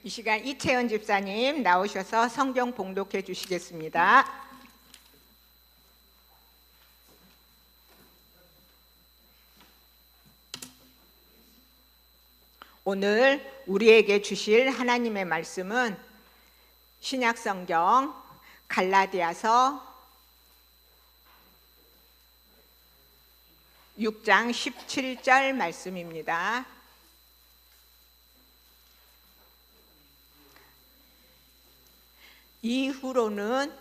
이 시간 이채연 집사님 나오셔서 성경 봉독해 주시겠습니다. 오늘 우리에게 주실 하나님의 말씀은 신약성경 갈라디아서 6장 17절 말씀입니다. 이후로는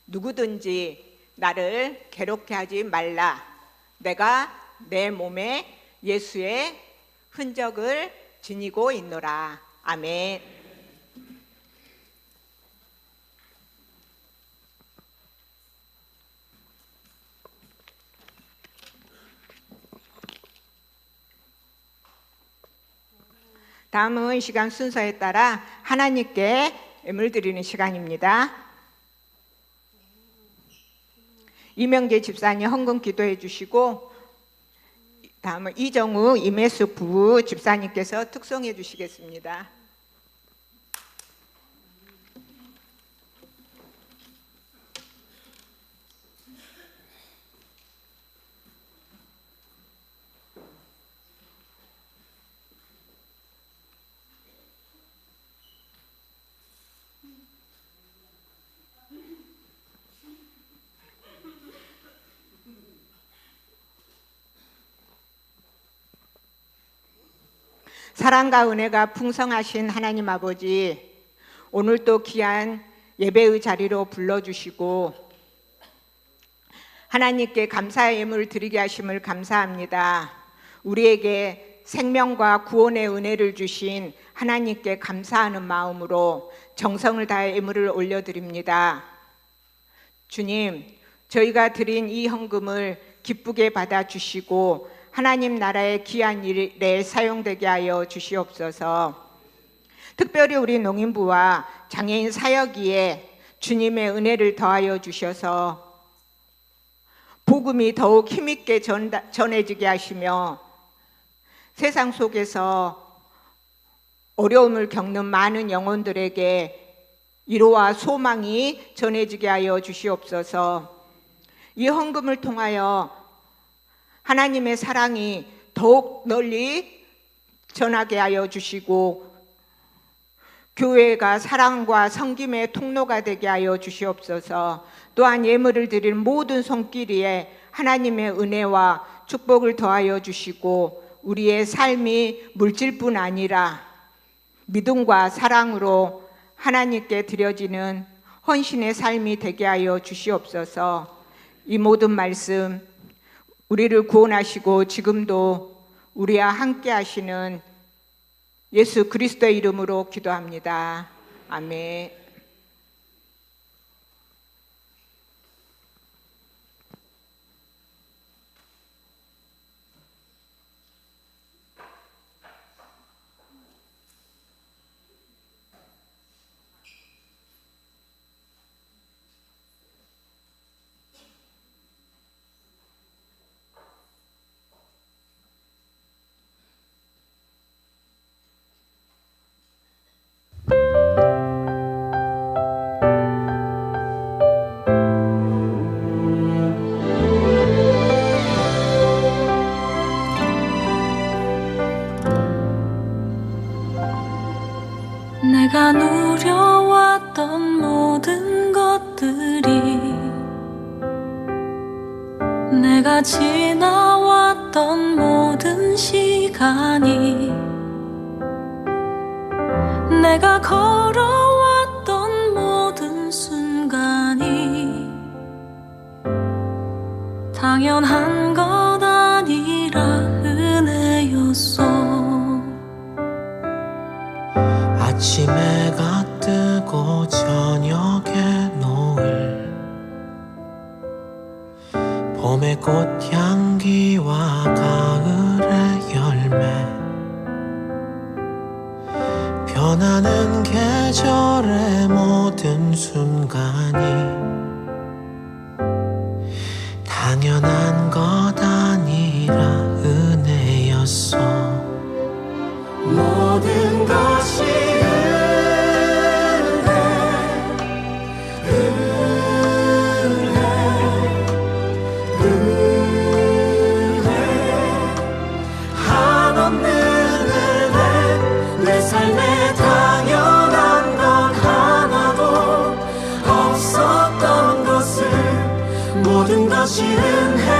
누구든지 나를 괴롭게 하지 말라. 내가 내 몸에 예수의 흔적을 지니고 있노라. 아멘. 다음은 시간 순서에 따라 하나님께 예물 드리는 시간입니다. 이명재 집사님 헌금 기도해 주시고, 다음은 이정우 임혜숙 부부 집사님께서 특송해 주시겠습니다. 사랑과 은혜가 풍성하신 하나님 아버지, 오늘 또 귀한 예배의 자리로 불러주시고 하나님께 감사의 예물을 드리게 하심을 감사합니다. 우리에게 생명과 구원의 은혜를 주신 하나님께 감사하는 마음으로 정성을 다해 예물을 올려드립니다. 주님, 저희가 드린 이 헌금을 기쁘게 받아주시고 하나님 나라의 귀한 일에 사용되게 하여 주시옵소서. 특별히 우리 농인부와 장애인 사역위에 주님의 은혜를 더하여 주셔서 복음이 더욱 힘있게 전해지게 하시며 세상 속에서 어려움을 겪는 많은 영혼들에게 위로와 소망이 전해지게 하여 주시옵소서. 이 헌금을 통하여 하나님의 사랑이 더욱 널리 전하게 하여 주시고 교회가 사랑과 섬김의 통로가 되게 하여 주시옵소서. 또한 예물을 드릴 모든 손길에 하나님의 은혜와 축복을 더하여 주시고 우리의 삶이 물질뿐 아니라 믿음과 사랑으로 하나님께 드려지는 헌신의 삶이 되게 하여 주시옵소서. 이 모든 말씀 우리를 구원하시고 지금도 우리와 함께 하시는 예수 그리스도의 이름으로 기도합니다. 아멘. 내가 누려왔던 모든 것들이 내가 지나왔던 모든 시간이 내가 걸어왔던 모든 순간이 당연한 것 아니라 은혜였어. 아침 해가 뜨고 저녁에 노을, 봄의 꽃향기와 가을의 열매, 변하는 계절의 모든 순간이 당연한 것 아니라 은혜였어. 모든 것이 삶에 당연한 건 하나도 없었던 것을 모든 것이 은혜였소.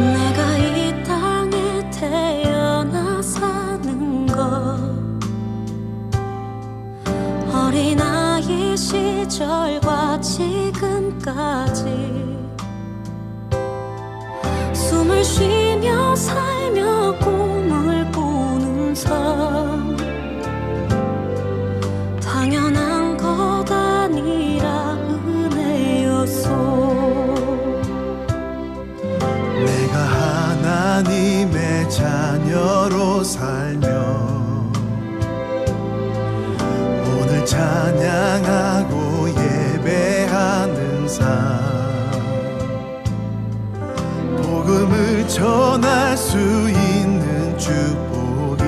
내가 이 땅에 태어나 사는 것 어린아이 시절과 지금까지 숨을 쉬며 살며 꿈을 꾸는 삶 당연한 것 아니라 은혜였소. 내가 하나님의 자녀로 살며 오늘 찬양하고 예배하는 삶 복음을 전할 수 있는 축복이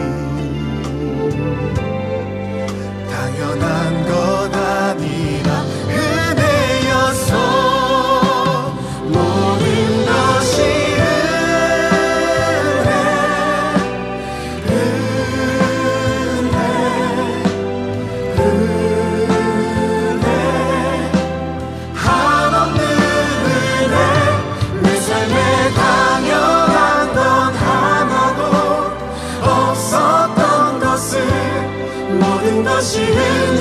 당연한 것 아니라 은혜였소. 모든 것이 한없는 은혜. 내 삶에 당연한 건 하나도 없었던 것을 모든 것이 은혜였소.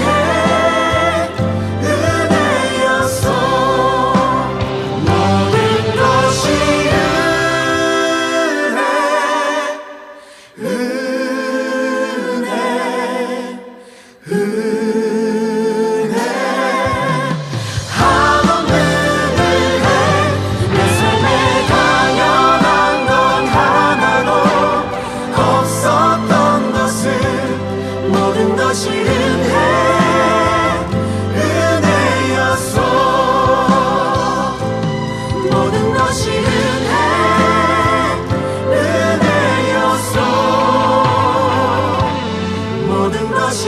모든 것이 은혜. 한없는 은혜. 내 삶에 당연한 건 하나도 없었던 것을 모든 것이 은혜였소. 모든 것이 은혜였소. 모든 것이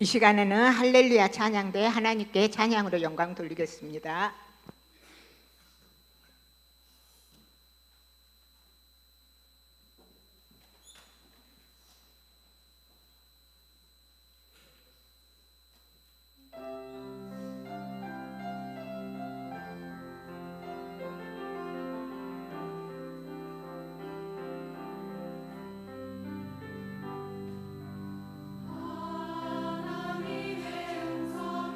이 시간에는 할렐루야 찬양대 하나님께 찬양으로 영광 돌리겠습니다. 하나님의 음성을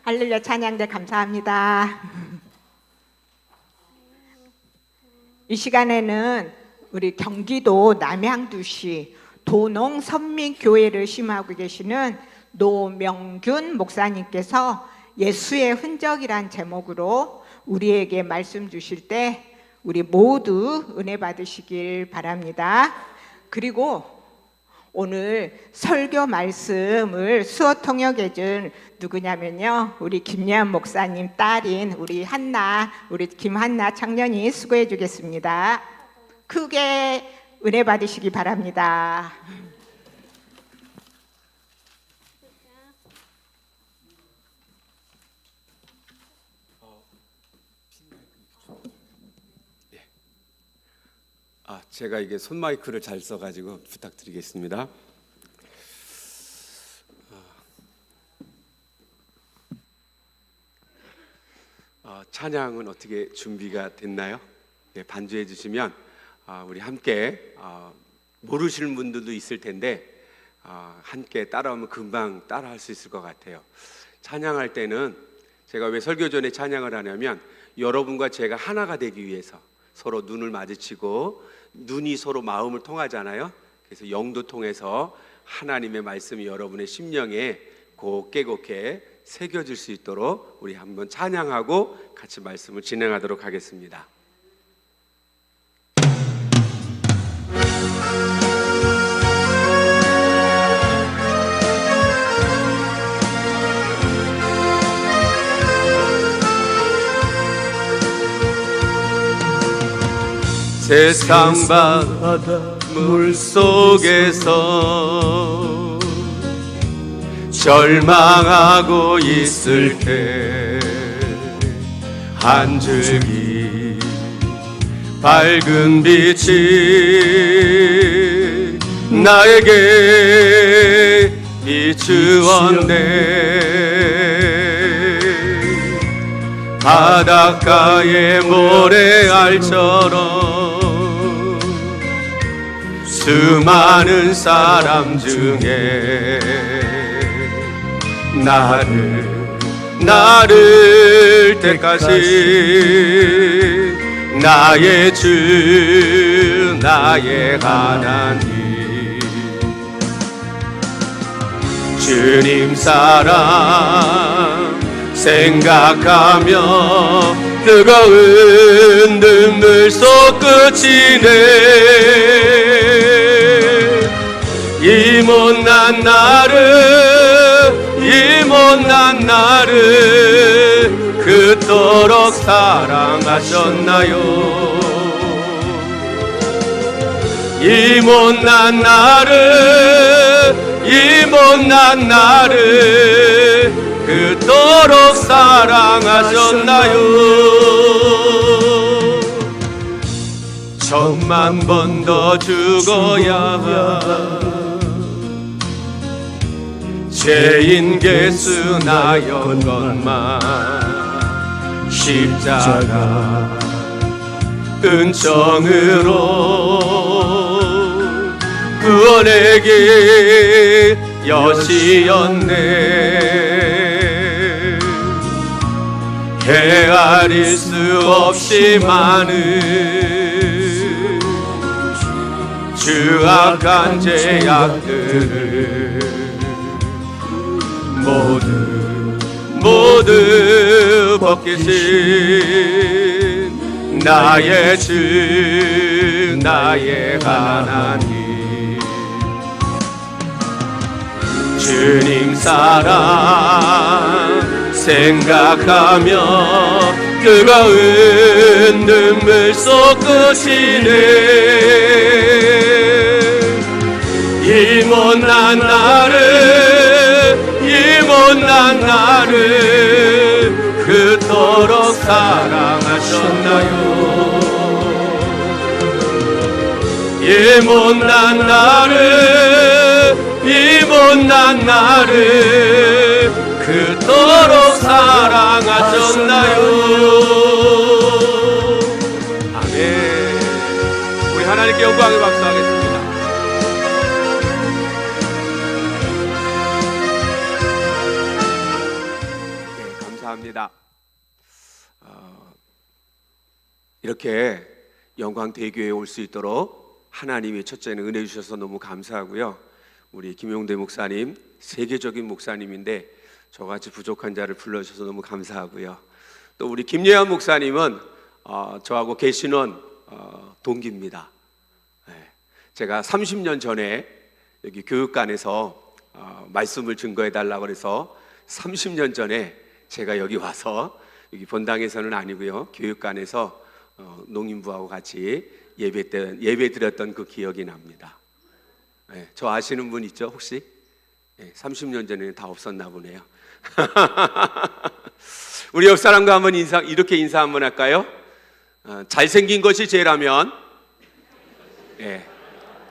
할렐루야 찬양대 감사합니다. 이 시간에는 우리 경기도 남양주시 도농선민교회를 심하고 계시는 노명균 목사님께서 예수의 흔적이란 제목으로 우리에게 말씀 주실 때 우리 모두 은혜 받으시길 바랍니다. 그리고 오늘 설교 말씀을 수어 통역해 준 누구냐면요, 우리 김예한 목사님 딸인 우리 김한나 청년이 수고해 주겠습니다. 크게 은혜 받으시기 바랍니다. 제가 이게 손 마이크를 잘 써가지고 부탁드리겠습니다. 찬양은 어떻게 준비가 됐나요? 네, 반주해 주시면 우리 함께 모르시는 분들도 있을 텐데 함께 따라오면 금방 따라할 수 있을 것 같아요. 찬양할 때는 제가 왜 설교 전에 찬양을 하냐면 여러분과 제가 하나가 되기 위해서 서로 눈을 마주치고 눈이 서로 마음을 통하잖아요. 그래서 영도 통해서 하나님의 말씀이 여러분의 심령에 곱게 새겨질 수 있도록 우리 한번 찬양하고 같이 말씀을 진행하도록 하겠습니다. 세상 바다 물속에서 절망하고 있을 때 한 줄기 밝은 빛이 나에게 비추었네. 바닷가의 모래알처럼 수많은 사람 중에 나를 택하신 나의 주 나의 하나님, 주님 사랑 생각하며 뜨거운 눈물 속 끝이네. 이 못난 나를 그토록 사랑하셨나요? 이 못난 나를 그토록 사랑하셨나요? 10,000번 더 죽어야 죄인 개수 나였건만 십자가 은총으로 구원의 길 여시었네. 헤아릴 수 없이 많은 추악한 죄악들을 모두 벗기신 나의 주 나의 하나님, 주님 사랑 생각하며 뜨거운 눈물 속 끝이네. 이 못난 나를 그토록 사랑하셨나요? 이 못난 나를 그토록 사랑하셨나요? 아멘. 우리 하나님께 영광을 박수하겠습니다. 감사합니다. 이렇게 영광대교에 올 수 있도록 하나님이 첫째는 은혜 주셔서 너무 감사하고요. 우리 김용대 목사님 세계적인 목사님인데 저같이 부족한 자를 불러주셔서 너무 감사하고요. 또 우리 김예한 목사님은 저하고 계신원 동기입니다. 제가 30년 전에 여기 교육관에서 말씀을 증거해 달라고 그래서 30년 전에 제가 여기 와서 여기 본당에서는 아니고요, 교육관에서 농인부하고 같이 예배 드렸던 그 기억이 납니다. 저 아시는 분 있죠 혹시? 30년 전에는 다 없었나 보네요. 우리 옆 사람과 한번 이렇게 인사 한번 할까요? 잘생긴 것이 죄라면,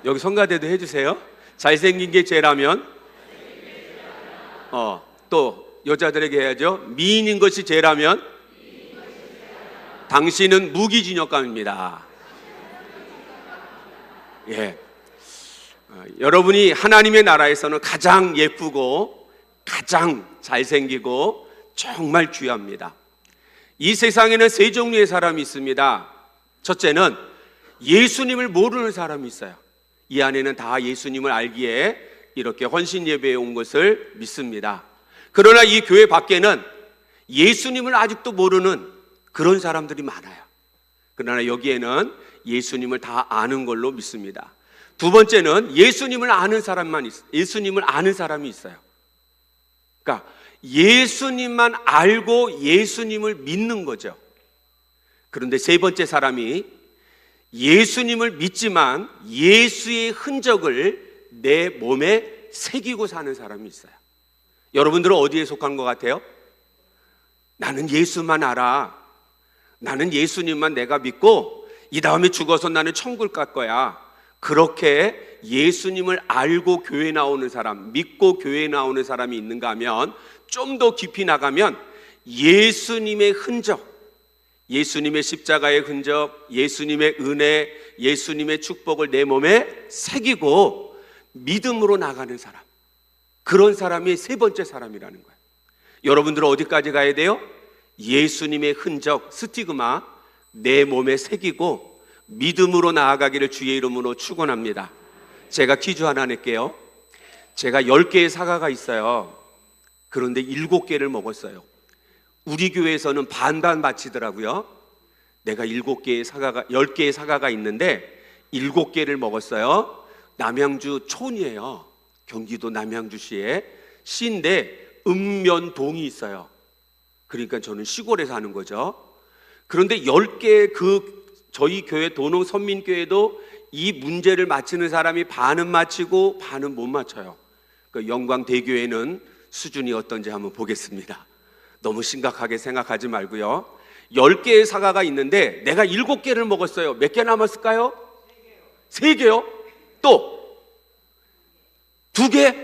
여기 성가대도 해주세요. 잘생긴 게 죄라면, 또 여자들에게 해야죠. 미인인 것이 죄라면, 당신은 무기징역감입니다. 여러분이 하나님의 나라에서는 가장 예쁘고 가장 잘생기고 정말 귀합니다. 이 세상에는 세 종류의 사람이 있습니다. 첫째는 예수님을 모르는 사람이 있어요. 이 안에는 다 예수님을 알기에 이렇게 헌신 예배에 온 것을 믿습니다. 그러나 이 교회 밖에는 예수님을 아직도 모르는 그런 사람들이 많아요. 그러나 여기에는 예수님을 다 아는 걸로 믿습니다. 두 번째는 예수님을 아는 사람이 있어요. 그러니까 예수님만 알고 예수님을 믿는 거죠. 그런데 세 번째 사람이 예수님을 믿지만 예수의 흔적을 내 몸에 새기고 사는 사람이 있어요. 여러분들은 어디에 속한 것 같아요? 나는 예수만 알아. 나는 예수님만 내가 믿고 이 다음에 죽어서 나는 천국 갈 거야. 그렇게 예수님을 알고 교회 나오는 사람, 믿고 교회 나오는 사람이 있는가 하면 좀 더 깊이 나가면 예수님의 흔적, 예수님의 십자가의 흔적, 예수님의 은혜, 예수님의 축복을 내 몸에 새기고 믿음으로 나가는 사람, 그런 사람이 세 번째 사람이라는 거예요. 여러분들은 어디까지 가야 돼요? 예수님의 흔적, 스티그마 내 몸에 새기고 믿음으로 나아가기를 주의 이름으로 축원합니다. 제가 퀴즈 하나 낼게요. 제가 10개의 사과가 있어요. 그런데 7개를 먹었어요. 우리 교회에서는 반반 바치더라고요. 내가 10개의 사과가 있는데 7개를 먹었어요. 남양주 촌이에요. 경기도 남양주시에 시인데 읍면동이 있어요. 그러니까 저는 시골에 사는 거죠. 그런데 10개 저희 교회 도농선민교회도 이 문제를 맞히는 사람이 반은 맞히고 반은 못 맞춰요. 그러니까 영광대교회는 수준이 어떤지 한번 보겠습니다. 너무 심각하게 생각하지 말고요. 10개의 사과가 있는데 내가 7개를 먹었어요. 몇 개 남았을까요? 3개요? 또 2개?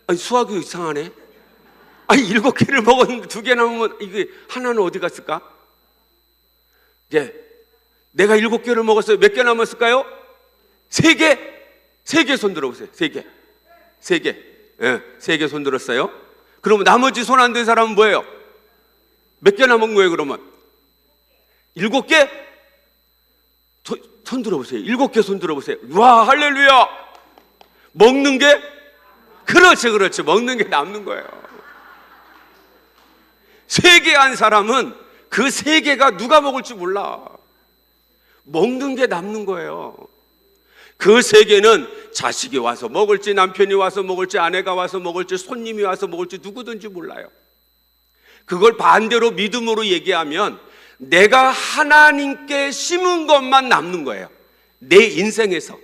아니, 수학이 이상하네. 아니 7개를 먹었는데 2개 남으면 이게 하나는 어디 갔을까? 내가 7개를 먹었어요. 몇 개 남았을까요? 3개? 3개 손 들어보세요. 3개. 3개 손 들었어요. 그러면 나머지 손 안 든 사람은 뭐예요? 몇 개 남은 거예요 그러면? 7개? 손 들어보세요. 7개 손 들어보세요. 와, 할렐루야. 먹는 게? 그렇지. 먹는 게 남는 거예요. 3개 한 사람은 그 3개가 누가 먹을지 몰라. 먹는 게 남는 거예요. 그 3개는 자식이 와서 먹을지, 남편이 와서 먹을지, 아내가 와서 먹을지, 손님이 와서 먹을지 누구든지 몰라요. 그걸 반대로 믿음으로 얘기하면 내가 하나님께 심은 것만 남는 거예요. 내 인생에서.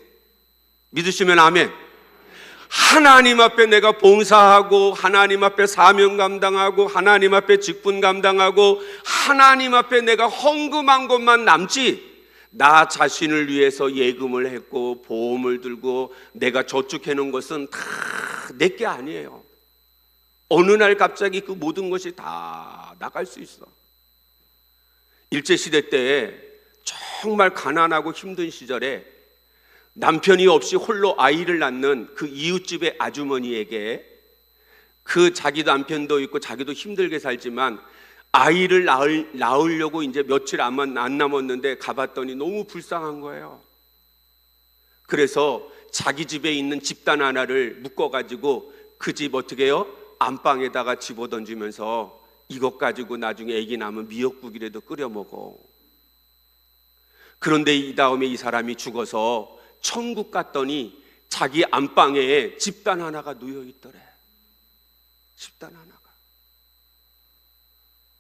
믿으시면 아멘. 하나님 앞에 내가 봉사하고, 하나님 앞에 사명 감당하고, 하나님 앞에 직분 감당하고, 하나님 앞에 내가 헌금한 것만 남지, 나 자신을 위해서 예금을 했고 보험을 들고 내가 저축해 놓은 것은 다 내게 아니에요. 어느 날 갑자기 그 모든 것이 다 나갈 수 있어. 일제시대 때 정말 가난하고 힘든 시절에 남편이 없이 홀로 아이를 낳는 그 이웃집의 아주머니에게 그 자기 남편도 있고 자기도 힘들게 살지만 아이를 낳으려고 이제 며칠 안 남았는데 가봤더니 너무 불쌍한 거예요. 그래서 자기 집에 있는 집단 하나를 묶어가지고 그 집 어떻게 해요? 안방에다가 집어던지면서 이것 가지고 나중에 아기 낳으면 미역국이라도 끓여 먹어. 그런데 이 다음에 이 사람이 죽어서 천국 갔더니 자기 안방에 집단 하나가 놓여 있더래. 집단 하나가.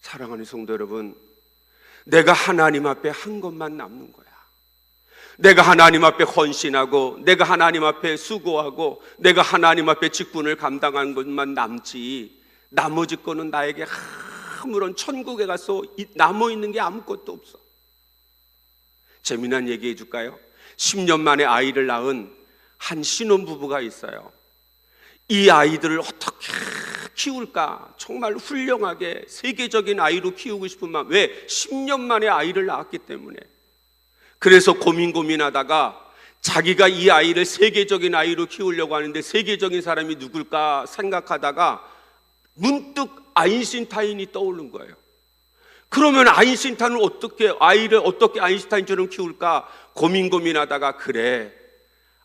사랑하는 성도 여러분, 내가 하나님 앞에 한 것만 남는 거야. 내가 하나님 앞에 헌신하고, 내가 하나님 앞에 수고하고, 내가 하나님 앞에 직분을 감당한 것만 남지, 나머지 거는 나에게 아무런 천국에 가서 남아있는 게 아무것도 없어. 재미난 얘기 해줄까요? 10년 만에 아이를 낳은 한 신혼부부가 있어요. 이 아이들을 어떻게 키울까? 정말 훌륭하게 세계적인 아이로 키우고 싶은 마음. 왜? 10년 만에 아이를 낳았기 때문에. 그래서 고민하다가 자기가 이 아이를 세계적인 아이로 키우려고 하는데 세계적인 사람이 누굴까 생각하다가 문득 아인슈타인이 떠오른 거예요. 그러면 아인슈타인은 아이를 어떻게 아인슈타인처럼 키울까 고민하다가, 그래,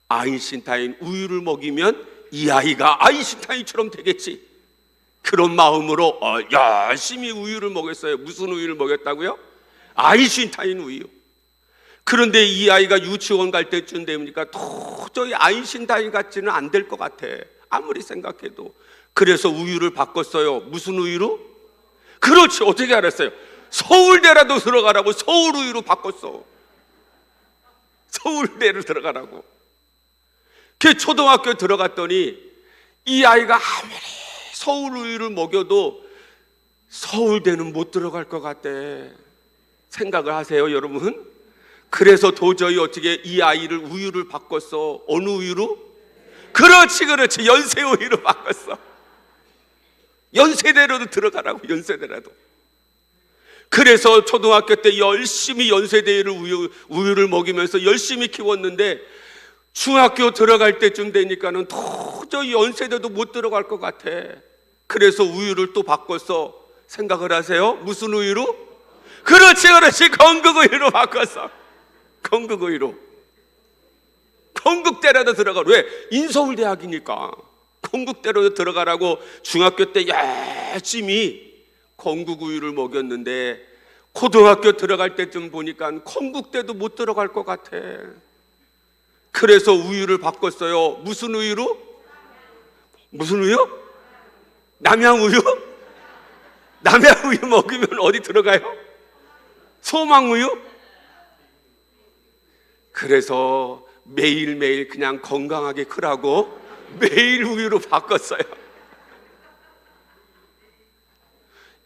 아인슈타인 우유를 먹이면 이 아이가 아인슈타인처럼 되겠지. 그런 마음으로 열심히 우유를 먹였어요. 무슨 우유를 먹였다고요? 아인슈타인 우유. 그런데 이 아이가 유치원 갈 때쯤 되니까 도저히 아인슈타인 같지는 안 될 것 같아. 아무리 생각해도. 그래서 우유를 바꿨어요. 무슨 우유로? 그렇지. 어떻게 알았어요? 서울대라도 들어가라고 서울 우유로 바꿨어. 서울대를 들어가라고. 그 초등학교 들어갔더니 이 아이가 아무리 서울 우유를 먹여도 서울대는 못 들어갈 것 같대. 생각을 하세요, 여러분? 그래서 도저히 어떻게 이 아이를 우유를 바꿨어. 어느 우유로? 그렇지. 연세 우유로 바꿨어. 연세대로도 들어가라고. 연세대라도. 그래서 초등학교 때 열심히 연세대를 우유를 먹이면서 열심히 키웠는데 중학교 들어갈 때쯤 되니까는 도저히 연세대도 못 들어갈 것 같아. 그래서 우유를 또 바꿨어. 생각을 하세요? 무슨 우유로? 그렇지. 건국 우유로 바꿨어. 건국 우유로. 건국대라도 들어가. 왜? 인서울대학이니까 건국대로 들어가라고 중학교 때 열심히 건국 우유를 먹였는데 고등학교 들어갈 때쯤 보니까 건국대도 못 들어갈 것 같아. 그래서 우유를 바꿨어요. 무슨 우유로? 무슨 우유? 남양우유? 남양우유 먹으면 어디 들어가요? 소망우유? 그래서 매일매일 그냥 건강하게 크라고 매일 우유로 바꿨어요.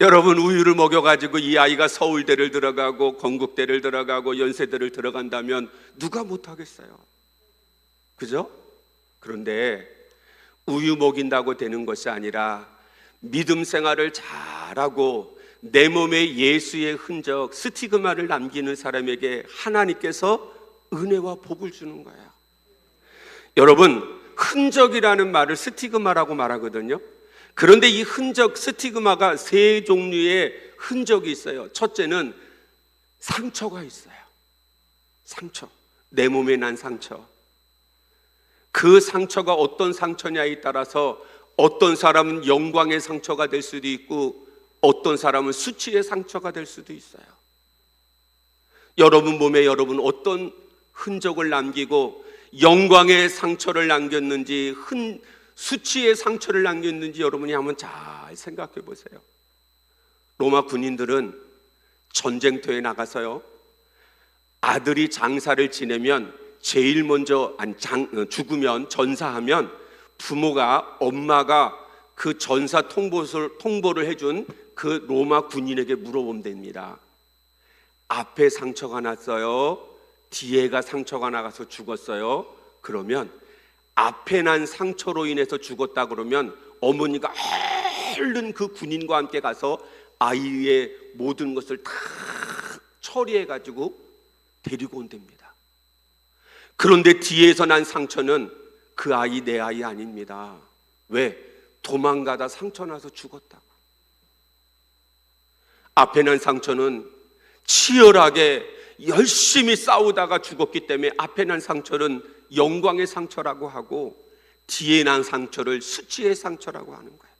여러분, 우유를 먹여가지고 이 아이가 서울대를 들어가고 건국대를 들어가고 연세대를 들어간다면 누가 못하겠어요? 그죠? 그런데 우유 먹인다고 되는 것이 아니라 믿음 생활을 잘하고 내 몸에 예수의 흔적, 스티그마를 남기는 사람에게 하나님께서 은혜와 복을 주는 거예요. 여러분, 흔적이라는 말을 스티그마라고 말하거든요. 그런데 이 흔적, 스티그마가 세 종류의 흔적이 있어요. 첫째는 상처가 있어요. 상처. 내 몸에 난 상처. 그 상처가 어떤 상처냐에 따라서 어떤 사람은 영광의 상처가 될 수도 있고 어떤 사람은 수치의 상처가 될 수도 있어요. 여러분 몸에 여러분 어떤 흔적을 남기고 영광의 상처를 남겼는지 수치의 상처를 남겼는지 여러분이 한번 잘 생각해 보세요. 로마 군인들은 전쟁터에 나가서요, 아들이 장사를 지내면 제일 먼저 죽으면 전사하면 부모가, 엄마가 그 전사 통보를 해준 그 로마 군인에게 물어보면 됩니다. 앞에 상처가 났어요? 뒤에가 상처가 나가서 죽었어요? 그러면 앞에 난 상처로 인해서 죽었다 그러면 어머니가 얼른 그 군인과 함께 가서 아이의 모든 것을 다 처리해가지고 데리고 온답니다. 그런데 뒤에서 난 상처는 그 아이 내 아이 아닙니다. 왜? 도망가다 상처 나서 죽었다고. 앞에 난 상처는 치열하게 열심히 싸우다가 죽었기 때문에 앞에 난 상처는 영광의 상처라고 하고, 뒤에 난 상처를 수치의 상처라고 하는 거예요.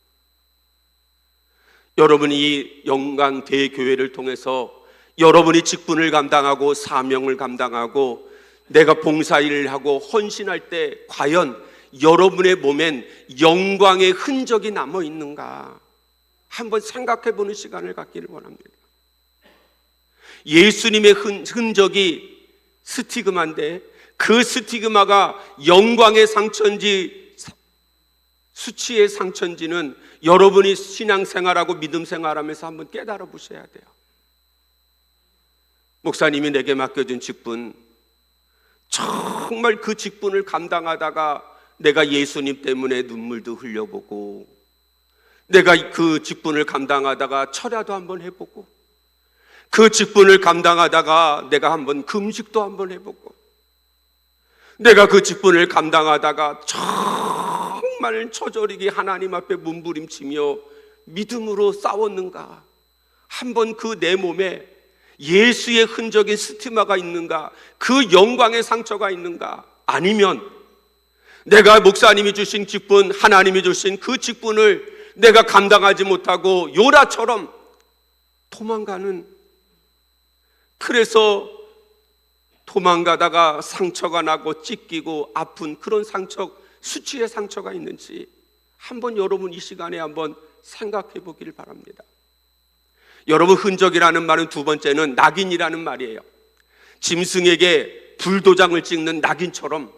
여러분이 이 영광 대교회를 통해서 여러분이 직분을 감당하고 사명을 감당하고 내가 봉사일을 하고 헌신할 때 과연 여러분의 몸엔 영광의 흔적이 남아 있는가 한번 생각해 보는 시간을 갖기를 원합니다. 예수님의 흔적이 스티그마인데 그 스티그마가 영광의 상처인지 수치의 상처인지는 여러분이 신앙생활하고 믿음생활하면서 한번 깨달아 보셔야 돼요. 목사님이 내게 맡겨준 직분, 정말 그 직분을 감당하다가 내가 예수님 때문에 눈물도 흘려보고, 내가 그 직분을 감당하다가 철야도 한번 해보고, 그 직분을 감당하다가 내가 한번 금식도 한번 해보고, 내가 그 직분을 감당하다가 정말 처절하게 하나님 앞에 몸부림치며 믿음으로 싸웠는가, 한번 그 내 몸에 예수의 흔적인 스티마가 있는가, 그 영광의 상처가 있는가, 아니면 내가 목사님이 주신 직분, 하나님이 주신 그 직분을 내가 감당하지 못하고 요나처럼 도망가는, 그래서 도망가다가 상처가 나고 찢기고 아픈 그런 상처, 수치의 상처가 있는지 한번 여러분 이 시간에 한번 생각해 보기를 바랍니다. 여러분, 흔적이라는 말은 두 번째는 낙인이라는 말이에요. 짐승에게 불도장을 찍는 낙인처럼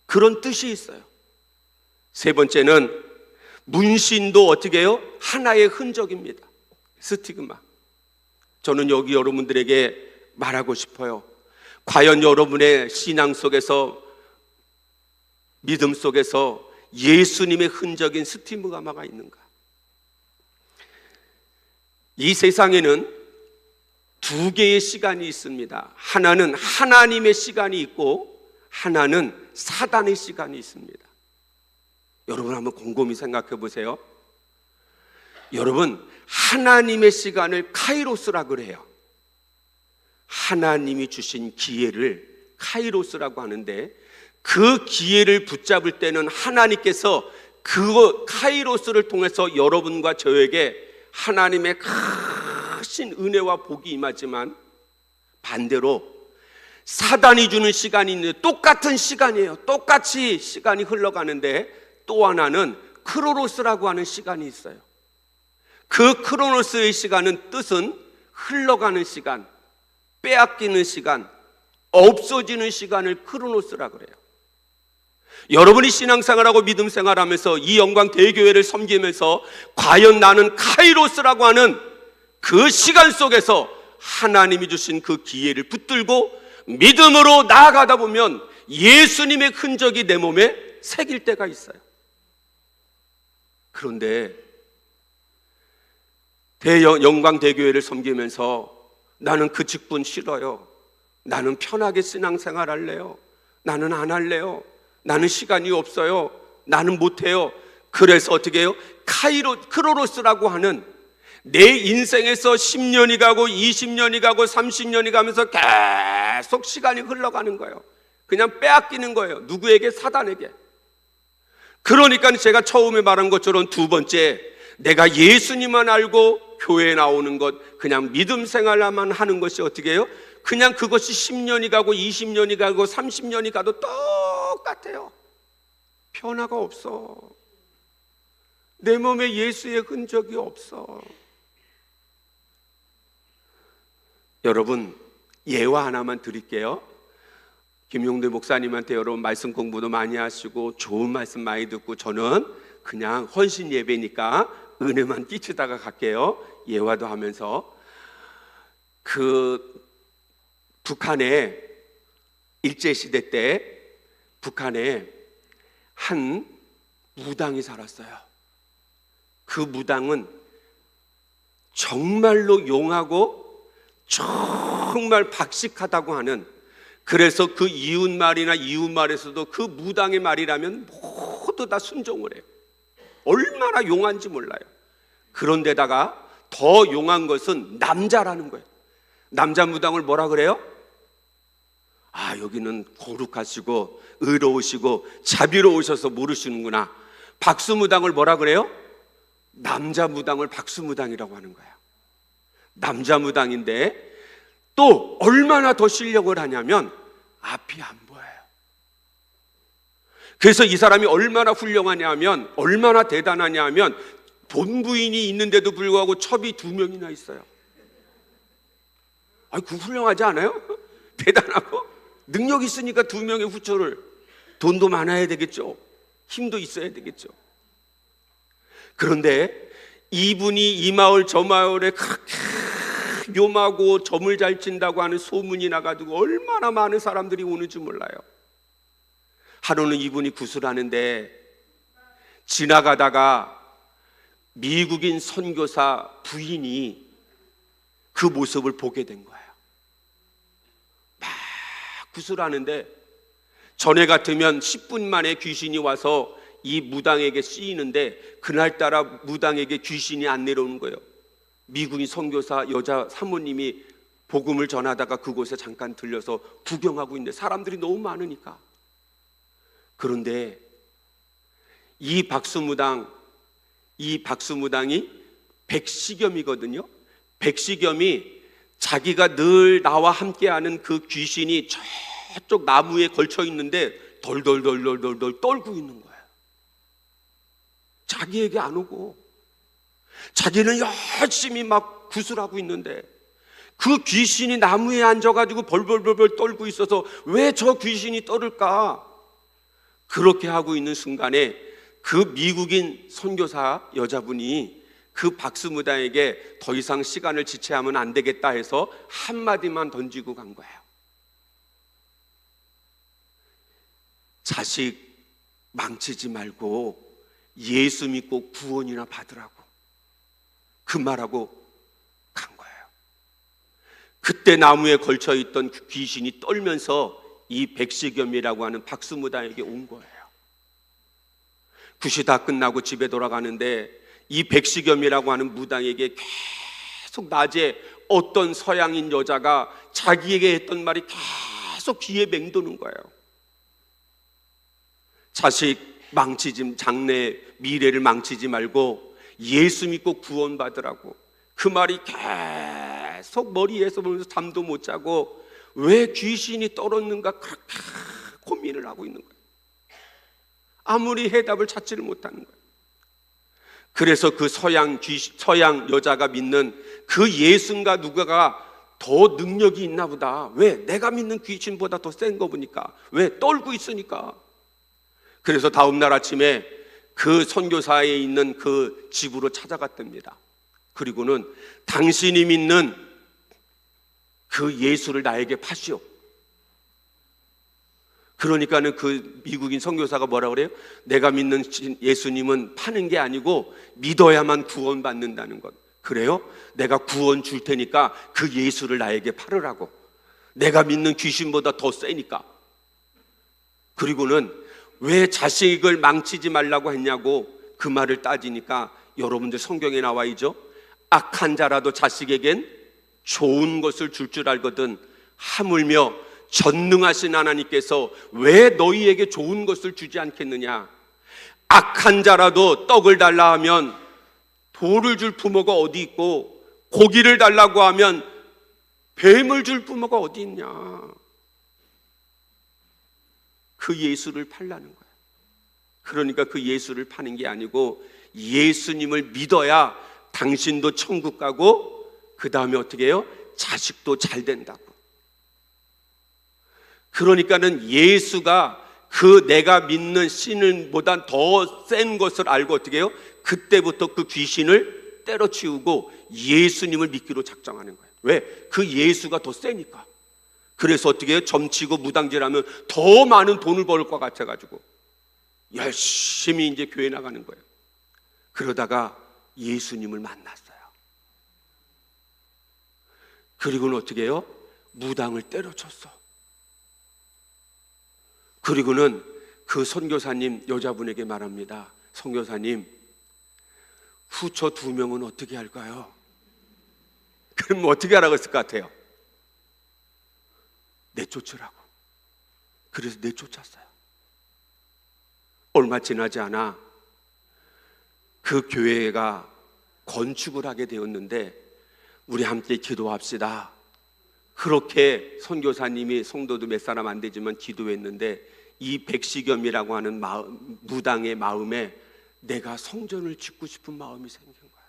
그런 뜻이 있어요. 세 번째는 문신도 어떻게 해요? 하나의 흔적입니다. 스티그마. 저는 여기 여러분들에게 말하고 싶어요. 과연 여러분의 신앙 속에서, 믿음 속에서 예수님의 흔적인 스티그마가 있는가? 이 세상에는 두 개의 시간이 있습니다. 하나는 하나님의 시간이 있고 하나는 사단의 시간이 있습니다. 여러분 한번 곰곰이 생각해 보세요. 여러분, 하나님의 시간을 카이로스라고 그래요. 하나님이 주신 기회를 카이로스라고 하는데, 그 기회를 붙잡을 때는 하나님께서 그 카이로스를 통해서 여러분과 저에게 하나님의 크신 은혜와 복이 임하지만, 반대로 사단이 주는 시간이 있는데 똑같은 시간이에요. 똑같이 시간이 흘러가는데 또 하나는 크로노스라고 하는 시간이 있어요. 그 크로노스의 시간은 뜻은 흘러가는 시간, 빼앗기는 시간, 없어지는 시간을 크로노스라고 그래요. 여러분이 신앙생활하고 믿음생활하면서 이 영광 대교회를 섬기면서 과연 나는 카이로스라고 하는 그 시간 속에서 하나님이 주신 그 기회를 붙들고 믿음으로 나아가다 보면 예수님의 흔적이 내 몸에 새길 때가 있어요. 그런데 영광 대교회를 섬기면서 나는 그 직분 싫어요, 나는 편하게 신앙생활 할래요, 나는 안 할래요, 나는 시간이 없어요, 나는 못해요. 그래서 어떻게 해요? 크로노스라고 하는 내 인생에서 10년이 가고 20년이 가고 30년이 가면서 계속 시간이 흘러가는 거예요. 그냥 빼앗기는 거예요. 누구에게? 사단에게. 그러니까 제가 처음에 말한 것처럼 두 번째, 내가 예수님만 알고 교회에 나오는 것, 그냥 믿음 생활만 하는 것이 어떻게 해요? 그냥 그것이 10년이 가고 20년이 가고 30년이 가도 똑같아요. 변화가 없어. 내 몸에 예수의 흔적이 없어. 여러분, 예화 하나만 드릴게요. 김용대 목사님한테 여러분 말씀 공부도 많이 하시고 좋은 말씀 많이 듣고, 저는 그냥 헌신 예배니까 은혜만 끼치다가 갈게요. 예화도 하면서. 그 북한에 일제시대 때 북한에 한 무당이 살았어요. 그 무당은 정말로 용하고 정말 박식하다고 하는, 그래서 그 이웃말이나 이웃말에서도 그 무당의 말이라면 모두 다 순종을 해요. 얼마나 용한지 몰라요. 그런데다가 더 용한 것은 남자라는 거예요. 남자 무당을 뭐라 그래요? 아, 여기는 거룩하시고 의로우시고 자비로우셔서 모르시는구나. 박수무당을 뭐라 그래요? 남자 무당을 박수무당이라고 하는 거예요. 남자 무당인데 또 얼마나 더 실력을 하냐면 앞이 안 보여요. 그래서 이 사람이 얼마나 훌륭하냐면, 얼마나 대단하냐면 본부인이 있는데도 불구하고 첩이 2명이나 있어요. 아니, 그 훌륭하지 않아요? 대단하고 능력 있으니까 2명의 후처를. 돈도 많아야 되겠죠. 힘도 있어야 되겠죠. 그런데 이분이 이 마을 저 마을에 그렇게 묘하고 점을 잘 친다고 하는 소문이 나가지고 얼마나 많은 사람들이 오는지 몰라요. 하루는 이분이 구슬하는데 지나가다가 미국인 선교사 부인이 그 모습을 보게 된 거예요. 막 구슬하는데 전에 같으면 10분 만에 귀신이 와서 이 무당에게 씌이는데 그날따라 무당에게 귀신이 안 내려오는 거예요. 미국인 선교사 여자 사모님이 복음을 전하다가 그곳에 잠깐 들려서 구경하고 있는데 사람들이 너무 많으니까. 그런데 이 박수무당이 백시겸이거든요. 백시겸이 자기가 늘 나와 함께하는 그 귀신이 저쪽 나무에 걸쳐 있는데 덜덜덜덜덜 떨고 있는 거예요. 자기에게 안 오고 자기는 열심히 막 구슬하고 있는데 그 귀신이 나무에 앉아가지고 벌벌벌벌 떨고 있어서 왜 저 귀신이 떨을까? 그렇게 하고 있는 순간에 그 미국인 선교사 여자분이 그 박수무당에게 더 이상 시간을 지체하면 안 되겠다 해서 한마디만 던지고 간 거예요. 자식 망치지 말고 예수 믿고 구원이나 받으라고 그 말하고 간 거예요. 그때 나무에 걸쳐있던 그 귀신이 떨면서 이 백시겸이라고 하는 박수무당에게 온 거예요. 굿이 다 끝나고 집에 돌아가는데 이 백시겸이라고 하는 무당에게 계속 낮에 어떤 서양인 여자가 자기에게 했던 말이 계속 귀에 맹도는 거예요. 자식 망치지, 장래 미래를 망치지 말고 예수 믿고 구원받으라고 그 말이 계속 머리에서 보면서 잠도 못 자고 왜 귀신이 떨었는가 그렇게 고민을 하고 있는 거예요. 아무리 해답을 찾지를 못하는 거예요. 그래서 그 서양 여자가 믿는 그 예수인가 누가가 더 능력이 있나 보다. 왜? 내가 믿는 귀신보다 더 센 거 보니까. 왜? 떨고 있으니까. 그래서 다음 날 아침에 그 선교사에 있는 그 집으로 찾아갔답니다. 그리고는 당신이 믿는 그 예수를 나에게 파시오. 그러니까는 그 미국인 선교사가 뭐라 그래요? 내가 믿는 예수님은 파는 게 아니고 믿어야만 구원받는다는 것. 그래요? 내가 구원 줄 테니까 그 예수를 나에게 팔으라고. 내가 믿는 귀신보다 더 세니까. 그리고는 왜 자식을 망치지 말라고 했냐고 그 말을 따지니까 여러분들 성경에 나와 있죠? 악한 자라도 자식에겐 좋은 것을 줄 알거든 하물며 전능하신 하나님께서 왜 너희에게 좋은 것을 주지 않겠느냐? 악한 자라도 떡을 달라 하면 돌을 줄 부모가 어디 있고 고기를 달라고 하면 뱀을 줄 부모가 어디 있냐? 그 예수를 팔라는 거예요. 그러니까 그 예수를 파는 게 아니고 예수님을 믿어야 당신도 천국 가고 그 다음에 어떻게 해요? 자식도 잘 된다고. 그러니까는 예수가 그 내가 믿는 신을보다 더 센 것을 알고 어떻게 해요? 그때부터 그 귀신을 때려치우고 예수님을 믿기로 작정하는 거예요. 왜? 그 예수가 더 세니까. 그래서 어떻게 해요? 점치고 무당질하면 더 많은 돈을 벌 것 같아가지고 열심히 이제 교회 나가는 거예요. 그러다가 예수님을 만났어요. 그리고는 어떻게 해요? 무당을 때려쳤어. 그리고는 그 선교사님 여자분에게 말합니다. 선교사님, 후처 2명은 어떻게 할까요? 그럼 어떻게 하라고 했을 것 같아요? 내쫓으라고. 그래서 내쫓았어요. 얼마 지나지 않아 그 교회가 건축을 하게 되었는데 우리 함께 기도합시다. 그렇게 선교사님이, 성도도 몇 사람 안 되지만 기도했는데 이 백시겸이라고 하는 무당의 마음에 내가 성전을 짓고 싶은 마음이 생긴 거야.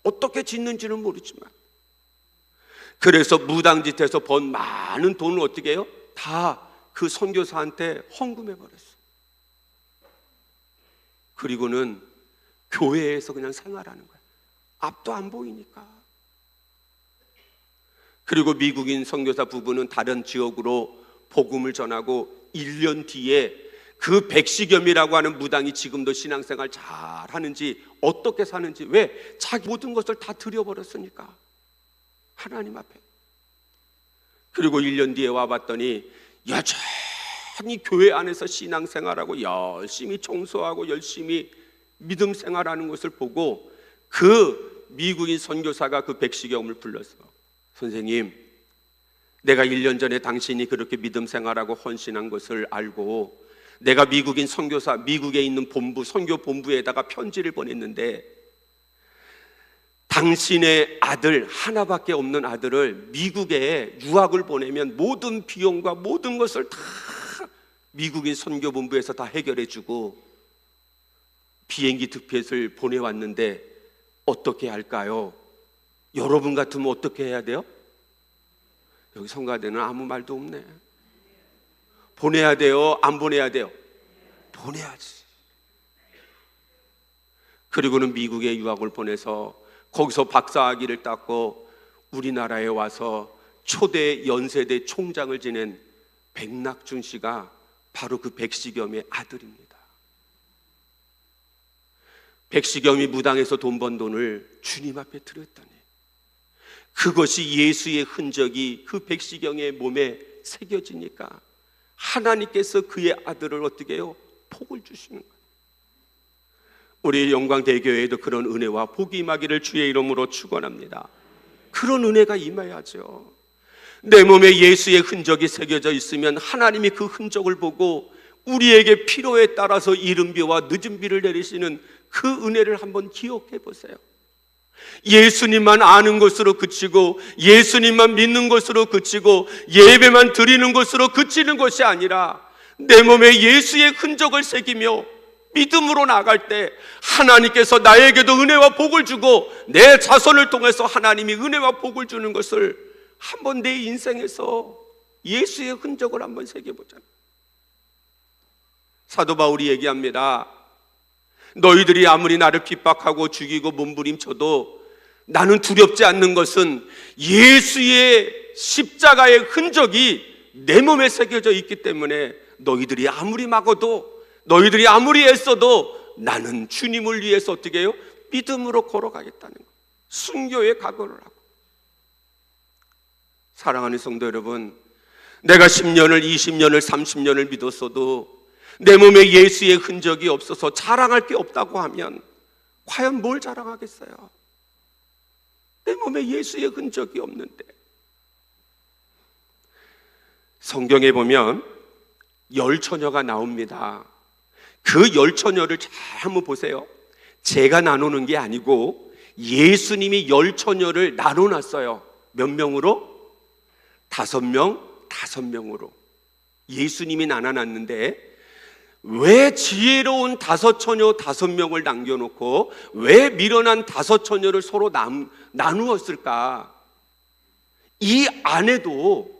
어떻게 짓는지는 모르지만. 그래서 무당짓에서 번 많은 돈을 어떻게 해요? 다 그 선교사한테 헌금해버렸어. 그리고는 교회에서 그냥 생활하는 거야. 앞도 안 보이니까. 그리고 미국인 선교사 부부는 다른 지역으로 복음을 전하고 1년 뒤에 그 백시겸이라고 하는 무당이 지금도 신앙생활 잘 하는지, 어떻게 사는지, 왜? 자기 모든 것을 다 드려버렸으니까, 하나님 앞에. 그리고 1년 뒤에 와봤더니 여전히 교회 안에서 신앙생활하고 열심히 청소하고 열심히 믿음 생활하는 것을 보고 그 미국인 선교사가 그 백시겸을 불렀어. 선생님, 내가 1년 전에 당신이 그렇게 믿음 생활하고 헌신한 것을 알고 내가 미국인 선교사, 미국에 있는 본부, 선교 본부에다가 편지를 보냈는데 당신의 아들, 하나밖에 없는 아들을 미국에 유학을 보내면 모든 비용과 모든 것을 다 미국인 선교본부에서 다 해결해주고 비행기 티켓을 보내왔는데 어떻게 할까요? 여러분 같으면 어떻게 해야 돼요? 여기 성가대는 아무 말도 없네. 보내야 돼요? 안 보내야 돼요? 보내야지. 그리고는 미국에 유학을 보내서 거기서 박사학위를 땄고 우리나라에 와서 초대 연세대 총장을 지낸 백낙준 씨가 바로 그 백시겸의 아들입니다. 백시겸이 무당에서 돈 번 돈을 주님 앞에 드렸더니 그것이 예수의 흔적이 그 백시경의 몸에 새겨지니까 하나님께서 그의 아들을 어떻게 해요? 복을 주시는 거예요. 우리 영광대교회에도 그런 은혜와 복이 임하기를 주의 이름으로 축원합니다. 그런 은혜가 임해야죠. 내 몸에 예수의 흔적이 새겨져 있으면 하나님이 그 흔적을 보고 우리에게 필요에 따라서 이른 비와 늦은 비를 내리시는 그 은혜를 한번 기억해 보세요. 예수님만 아는 것으로 그치고 예수님만 믿는 것으로 그치고 예배만 드리는 것으로 그치는 것이 아니라 내 몸에 예수의 흔적을 새기며 믿음으로 나갈 때 하나님께서 나에게도 은혜와 복을 주고 내 자손을 통해서 하나님이 은혜와 복을 주는 것을 한번 내 인생에서 예수의 흔적을 한번 새겨보자. 사도 바울이 얘기합니다. 너희들이 아무리 나를 핍박하고 죽이고 몸부림쳐도 나는 두렵지 않는 것은 예수의 십자가의 흔적이 내 몸에 새겨져 있기 때문에 너희들이 아무리 막아도 너희들이 아무리 애써도 나는 주님을 위해서 어떻게 해요? 믿음으로 걸어가겠다는 거예요. 순교의 각오를 하고. 사랑하는 성도 여러분, 내가 10년을 20년을 30년을 믿었어도 내 몸에 예수의 흔적이 없어서 자랑할 게 없다고 하면 과연 뭘 자랑하겠어요? 내 몸에 예수의 흔적이 없는데. 성경에 보면 열처녀가 나옵니다. 그 열처녀를 잘 한번 보세요. 제가 나누는 게 아니고 예수님이 열처녀를 나눠놨어요. 몇 명으로? 5명, 5명으로 예수님이 나눠놨는데 왜 지혜로운 5처녀 5명을 남겨놓고 왜 미련한 5처녀를 서로 나누었을까? 이 안에도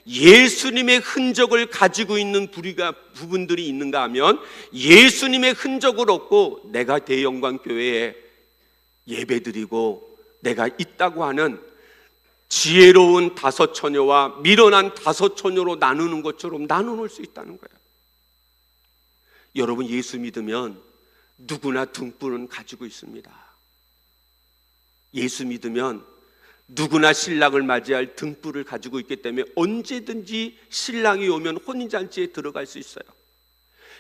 예수님의 흔적을 가지고 있는 부분들이 있는가 하면 예수님의 흔적을 얻고 내가 대영광교회에 예배드리고 내가 있다고 하는 지혜로운 5처녀와 미련한 5처녀로 나누는 것처럼 나눠놓을 수 있다는 거예요. 여러분, 예수 믿으면 누구나 등불은 가지고 있습니다. 예수 믿으면 누구나 신랑을 맞이할 등불을 가지고 있기 때문에 언제든지 신랑이 오면 혼인잔치에 들어갈 수 있어요.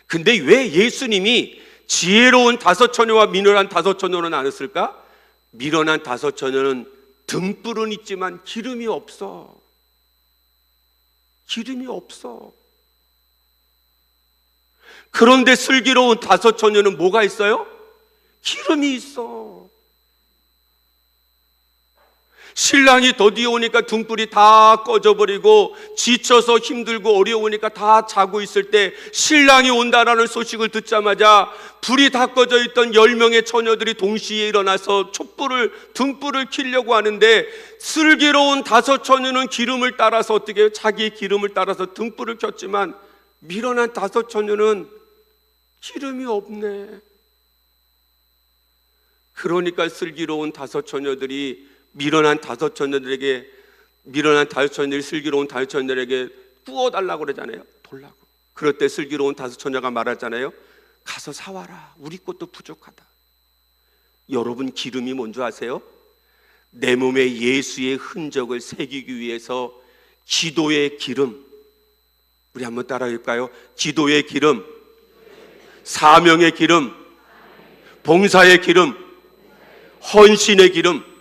근데 왜 예수님이 지혜로운 5처녀와 미련한 5처녀로 나눴을까? 미련한 5처녀는 등불은 있지만 기름이 없어. 기름이 없어. 그런데 슬기로운 다섯 처녀는 뭐가 있어요? 기름이 있어. 신랑이 더디 오니까 등불이 다 꺼져버리고 지쳐서 힘들고 어려우니까 다 자고 있을 때 신랑이 온다라는 소식을 듣자마자 불이 다 꺼져 있던 10명의 처녀들이 동시에 일어나서 등불을 켜려고 하는데, 슬기로운 다섯 처녀는 기름을 따라서 어떻게 해요? 자기의 기름을 따라서 등불을 켰지만 미련한 다섯 처녀는 기름이 없네. 그러니까 슬기로운 다섯 처녀들이 미련한 다섯 처녀들이 슬기로운 다섯 처녀들에게 구워달라고 그러잖아요. 돌라고. 그럴 때 슬기로운 다섯 처녀가 말하잖아요. 가서 사와라. 우리 것도 부족하다. 여러분, 기름이 뭔지 아세요? 내 몸에 예수의 흔적을 새기기 위해서 기도의 기름. 우리 한번 따라할까요? 기도의 기름, 사명의 기름, 봉사의 기름, 헌신의 기름.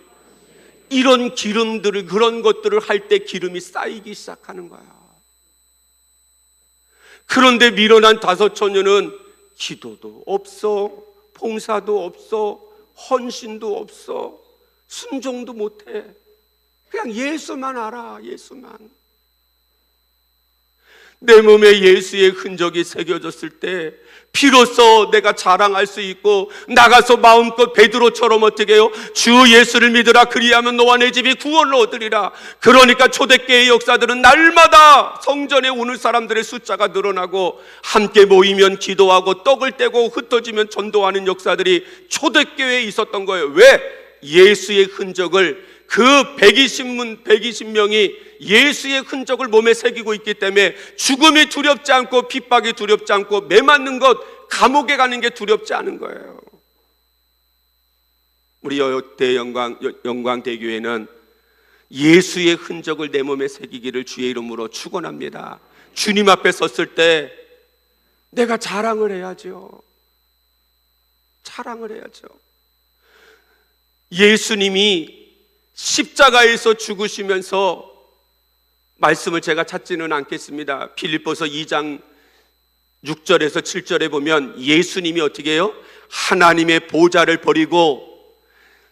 이런 기름들을, 그런 것들을 할 때 기름이 쌓이기 시작하는 거야. 그런데 미련한 다섯 처녀는 기도도 없어, 봉사도 없어, 헌신도 없어, 순종도 못해. 그냥 예수만 알아, 예수만. 내 몸에 예수의 흔적이 새겨졌을 때 비로소 내가 자랑할 수 있고, 나가서 마음껏 베드로처럼 어떻게 해요? 주 예수를 믿으라, 그리하면 너와 내 집이 구원을 얻으리라. 그러니까 초대교회의 역사들은 날마다 성전에 오는 사람들의 숫자가 늘어나고, 함께 모이면 기도하고 떡을 떼고 흩어지면 전도하는 역사들이 초대교회에 있었던 거예요. 왜? 예수의 흔적을, 그 120명이 예수의 흔적을 몸에 새기고 있기 때문에 죽음이 두렵지 않고, 핍박이 두렵지 않고, 매 맞는 것, 감옥에 가는 게 두렵지 않은 거예요. 우리 여대 영광대교회는 예수의 흔적을 내 몸에 새기기를 주의 이름으로 축원합니다. 주님 앞에 섰을 때 내가 자랑을 해야죠. 자랑을 해야죠. 예수님이 십자가에서 죽으시면서, 말씀을 제가 찾지는 않겠습니다. 빌립보서 2장 6절에서 7절에 보면 예수님이 어떻게 해요? 하나님의 보좌를 버리고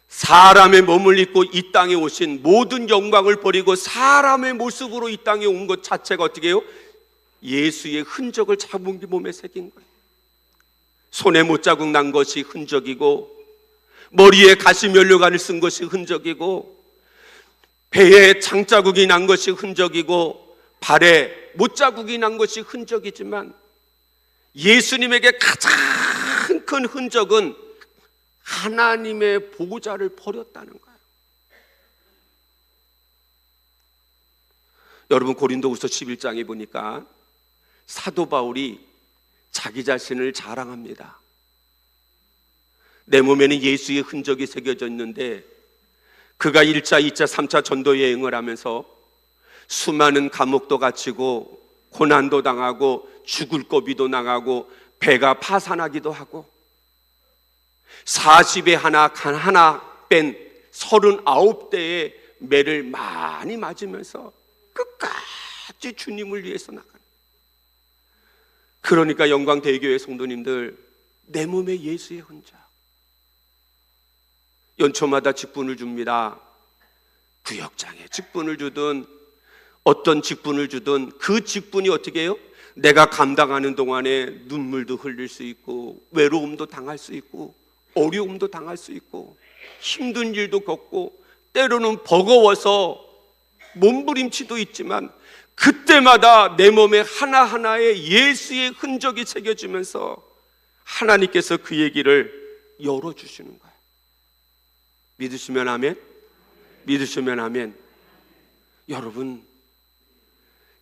사람의 몸을 입고 이 땅에 오신, 모든 영광을 버리고 사람의 모습으로 이 땅에 온 것 자체가 어떻게 해요? 예수의 흔적을 자기 몸에 새긴 거예요. 손에 못자국 난 것이 흔적이고, 머리에 가시면류관을 쓴 것이 흔적이고, 배에 장자국이 난 것이 흔적이고, 발에 못자국이 난 것이 흔적이지만, 예수님에게 가장 큰 흔적은 하나님의 보좌를 버렸다는 거예요. 여러분, 고린도후서 11장에 보니까 사도 바울이 자기 자신을 자랑합니다. 내 몸에는 예수의 흔적이 새겨져 있는데, 그가 1차, 2차, 3차 전도 여행을 하면서 수많은 감옥도 갇히고 고난도 당하고 죽을 고비도 당하고 배가 파산하기도 하고, 40에 하나 뺀 39대의 매를 많이 맞으면서 끝까지 주님을 위해서 나가는. 그러니까 영광대교회 성도님들, 내 몸에 예수의 흔적. 연초마다 직분을 줍니다. 구역장에 직분을 주든 어떤 직분을 주든 그 직분이 어떻게 해요? 내가 감당하는 동안에 눈물도 흘릴 수 있고, 외로움도 당할 수 있고, 어려움도 당할 수 있고, 힘든 일도 겪고, 때로는 버거워서 몸부림치도 있지만, 그때마다 내 몸에 하나하나에 예수의 흔적이 새겨지면서 하나님께서 그 얘기를 열어주시는 거예요. 믿으시면 아멘? 믿으시면 아멘? 여러분,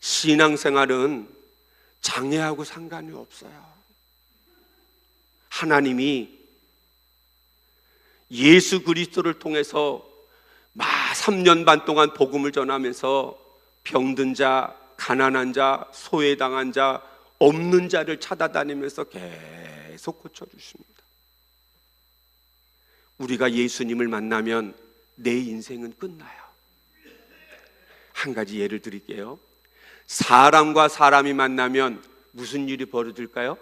신앙생활은 장애하고 상관이 없어요. 하나님이 예수 그리스도를 통해서 3년 반 동안 복음을 전하면서 병든 자, 가난한 자, 소외당한 자, 없는 자를 찾아다니면서 계속 고쳐주십니다. 우리가 예수님을 만나면 내 인생은 끝나요. 한 가지 예를 드릴게요. 사람과 사람이 만나면 무슨 일이 벌어질까요?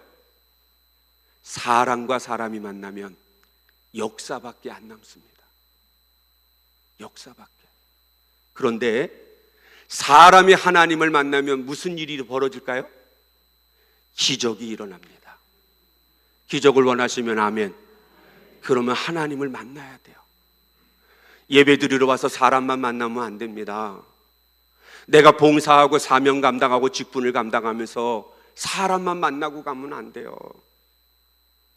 사람과 사람이 만나면 역사밖에 안 남습니다. 역사밖에. 그런데 사람이 하나님을 만나면 무슨 일이 벌어질까요? 기적이 일어납니다. 기적을 원하시면 아멘. 그러면 하나님을 만나야 돼요. 예배 드리러 와서 사람만 만나면 안 됩니다. 내가 봉사하고 사명 감당하고 직분을 감당하면서 사람만 만나고 가면 안 돼요.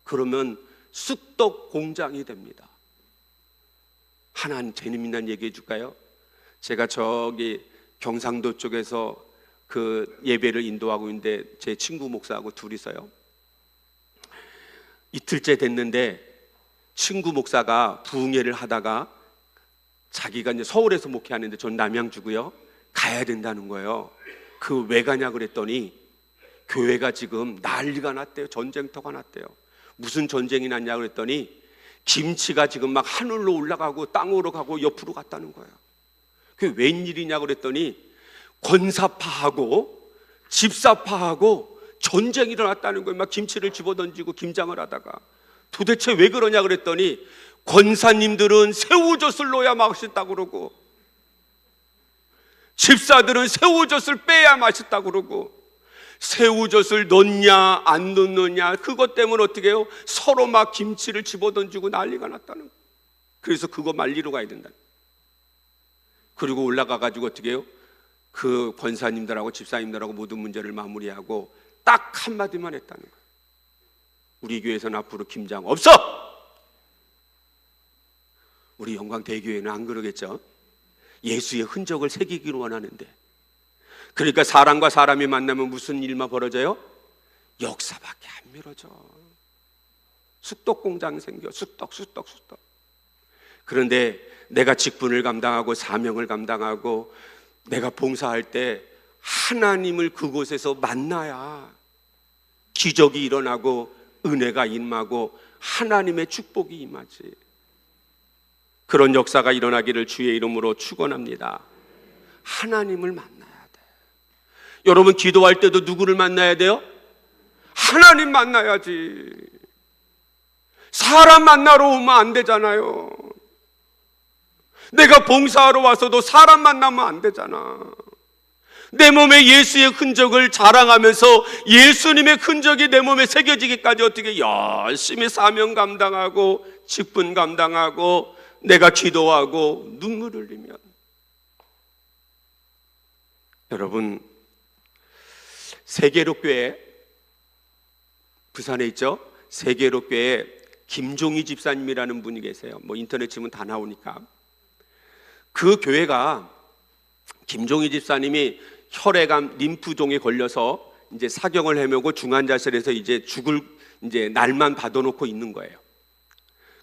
그러면 쑥떡 공장이 됩니다. 하나님 재미난 얘기 해줄까요? 제가 저기 경상도 쪽에서 그 예배를 인도하고 있는데 제 친구 목사하고 둘이서요. 이틀째 됐는데 친구 목사가 부흥회를 하다가 자기가 이제 서울에서 목회하는데 전 남양주고요. 가야 된다는 거예요. 그 왜 가냐 그랬더니 교회가 지금 난리가 났대요. 전쟁터가 났대요. 무슨 전쟁이 났냐 그랬더니 김치가 지금 막 하늘로 올라가고 땅으로 가고 옆으로 갔다는 거예요. 그게 웬일이냐 그랬더니 권사파하고 집사파하고 전쟁이 일어났다는 거예요. 막 김치를 집어던지고 김장을 하다가 도대체 왜 그러냐 그랬더니 권사님들은 새우젓을 넣어야 맛있다고 그러고 집사들은 새우젓을 빼야 맛있다고 그러고 새우젓을 넣냐 안 넣느냐 그것 때문에 어떻게 해요? 서로 막 김치를 집어던지고 난리가 났다는 거예요. 그래서 그거 말리러 가야 된다. 그리고 올라가가지고 어떻게 해요? 그 권사님들하고 집사님들하고 모든 문제를 마무리하고 딱 한마디만 했다는 거예요. 우리 교회에서는 앞으로 김장 없어! 우리 영광대교회는 안 그러겠죠? 예수의 흔적을 새기기를 원하는데, 그러니까 사람과 사람이 만나면 무슨 일만 벌어져요? 역사밖에 안 미뤄져. 쑥떡 공장 생겨. 쑥떡. 그런데 내가 직분을 감당하고 사명을 감당하고 내가 봉사할 때 하나님을 그곳에서 만나야 기적이 일어나고 은혜가 임하고 하나님의 축복이 임하지. 그런 역사가 일어나기를 주의 이름으로 축원합니다. 하나님을 만나야 돼. 여러분 기도할 때도 누구를 만나야 돼요? 하나님 만나야지. 사람 만나러 오면 안 되잖아요. 내가 봉사하러 와서도 사람 만나면 안 되잖아. 내 몸에 예수의 흔적을 자랑하면서 예수님의 흔적이 내 몸에 새겨지기까지 어떻게 열심히 사명 감당하고 직분 감당하고 내가 기도하고 눈물 흘리면, 여러분 세계로교회 부산에 있죠? 세계로교회 김종희 집사님이라는 분이 계세요. 뭐 인터넷 치면 다 나오니까. 그 교회가 김종희 집사님이 혈액암 림프종에 걸려서 이제 사경을 헤매고 중환자실에서 이제 죽을 이제 날만 받아놓고 있는 거예요.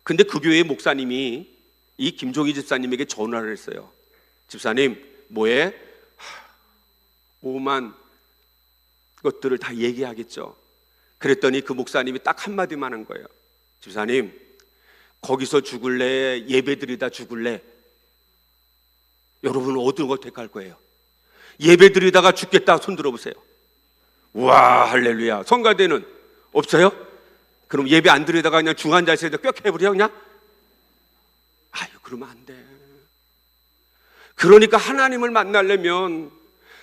근데 그 교회 목사님이 이 김종희 집사님에게 전화를 했어요. 집사님 뭐해? 오만 것들을 다 얘기하겠죠. 그랬더니 그 목사님이 딱 한마디만 한 거예요. 집사님 거기서 죽을래? 예배드리다 죽을래? 여러분은 어떤 거 택할 거예요? 예배드리다가 죽겠다 손 들어보세요. 와 할렐루야. 성가대는 없어요? 그럼 예배 안 드리다가 그냥 중환자실에서 꽥 해버려 그냥? 아유 그러면 안 돼. 그러니까 하나님을 만나려면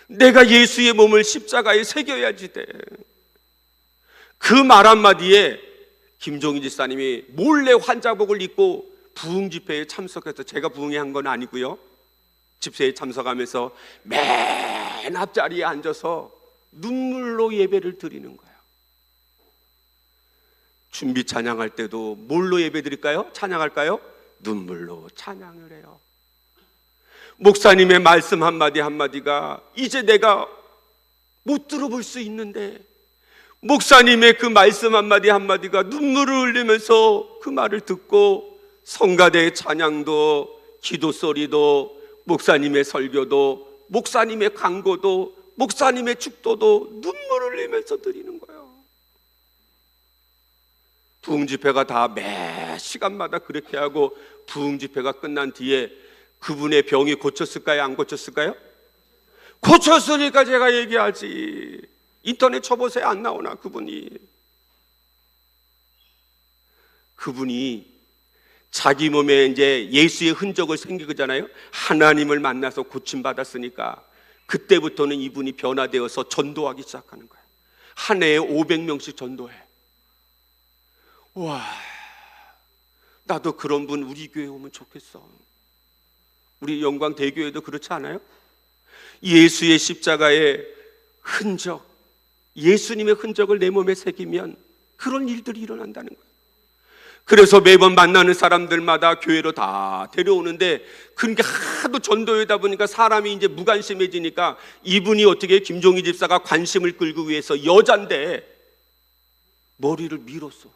내가 예수의 몸을 십자가에 새겨야지 돼. 그 말 한마디에 김종희 집사님이 몰래 환자복을 입고 부흥 집회에 참석해서, 제가 부흥회 한 건 아니고요, 집회에 참석하면서 맨 앞자리에 앉아서 눈물로 예배를 드리는 거예요. 준비 찬양할 때도 뭘로 예배 드릴까요? 찬양할까요? 눈물로 찬양을 해요. 목사님의 말씀 한마디 한마디가 이제 내가 못 들어볼 수 있는데 목사님의 그 말씀 한마디 한마디가 눈물을 흘리면서 그 말을 듣고 성가대의 찬양도 기도 소리도 목사님의 설교도 목사님의 강고도 목사님의 축도도 눈물을 흘리면서 드리는 거예요. 부흥 집회가 다 매 시간마다 그렇게 하고 부흥 집회가 끝난 뒤에 그분의 병이 고쳤을까요? 안 고쳤을까요? 고쳤으니까 제가 얘기하지. 인터넷 쳐보세요. 안 나오나 그분이. 그분이 자기 몸에 이제 예수의 흔적을 생기잖아요. 하나님을 만나서 고침받았으니까 그때부터는 이분이 변화되어서 전도하기 시작하는 거예요. 한 해에 500명씩 전도해. 와, 나도 그런 분 우리 교회 오면 좋겠어. 우리 영광 대교회도 그렇지 않아요? 예수의 십자가의 흔적, 예수님의 흔적을 내 몸에 새기면 그런 일들이 일어난다는 거예요. 그래서 매번 만나는 사람들마다 교회로 다 데려오는데, 그러니까 하도 전도회다 보니까 사람이 이제 무관심해지니까 이분이 어떻게 김종희 집사가 관심을 끌기 위해서 여잔데 머리를 밀었어.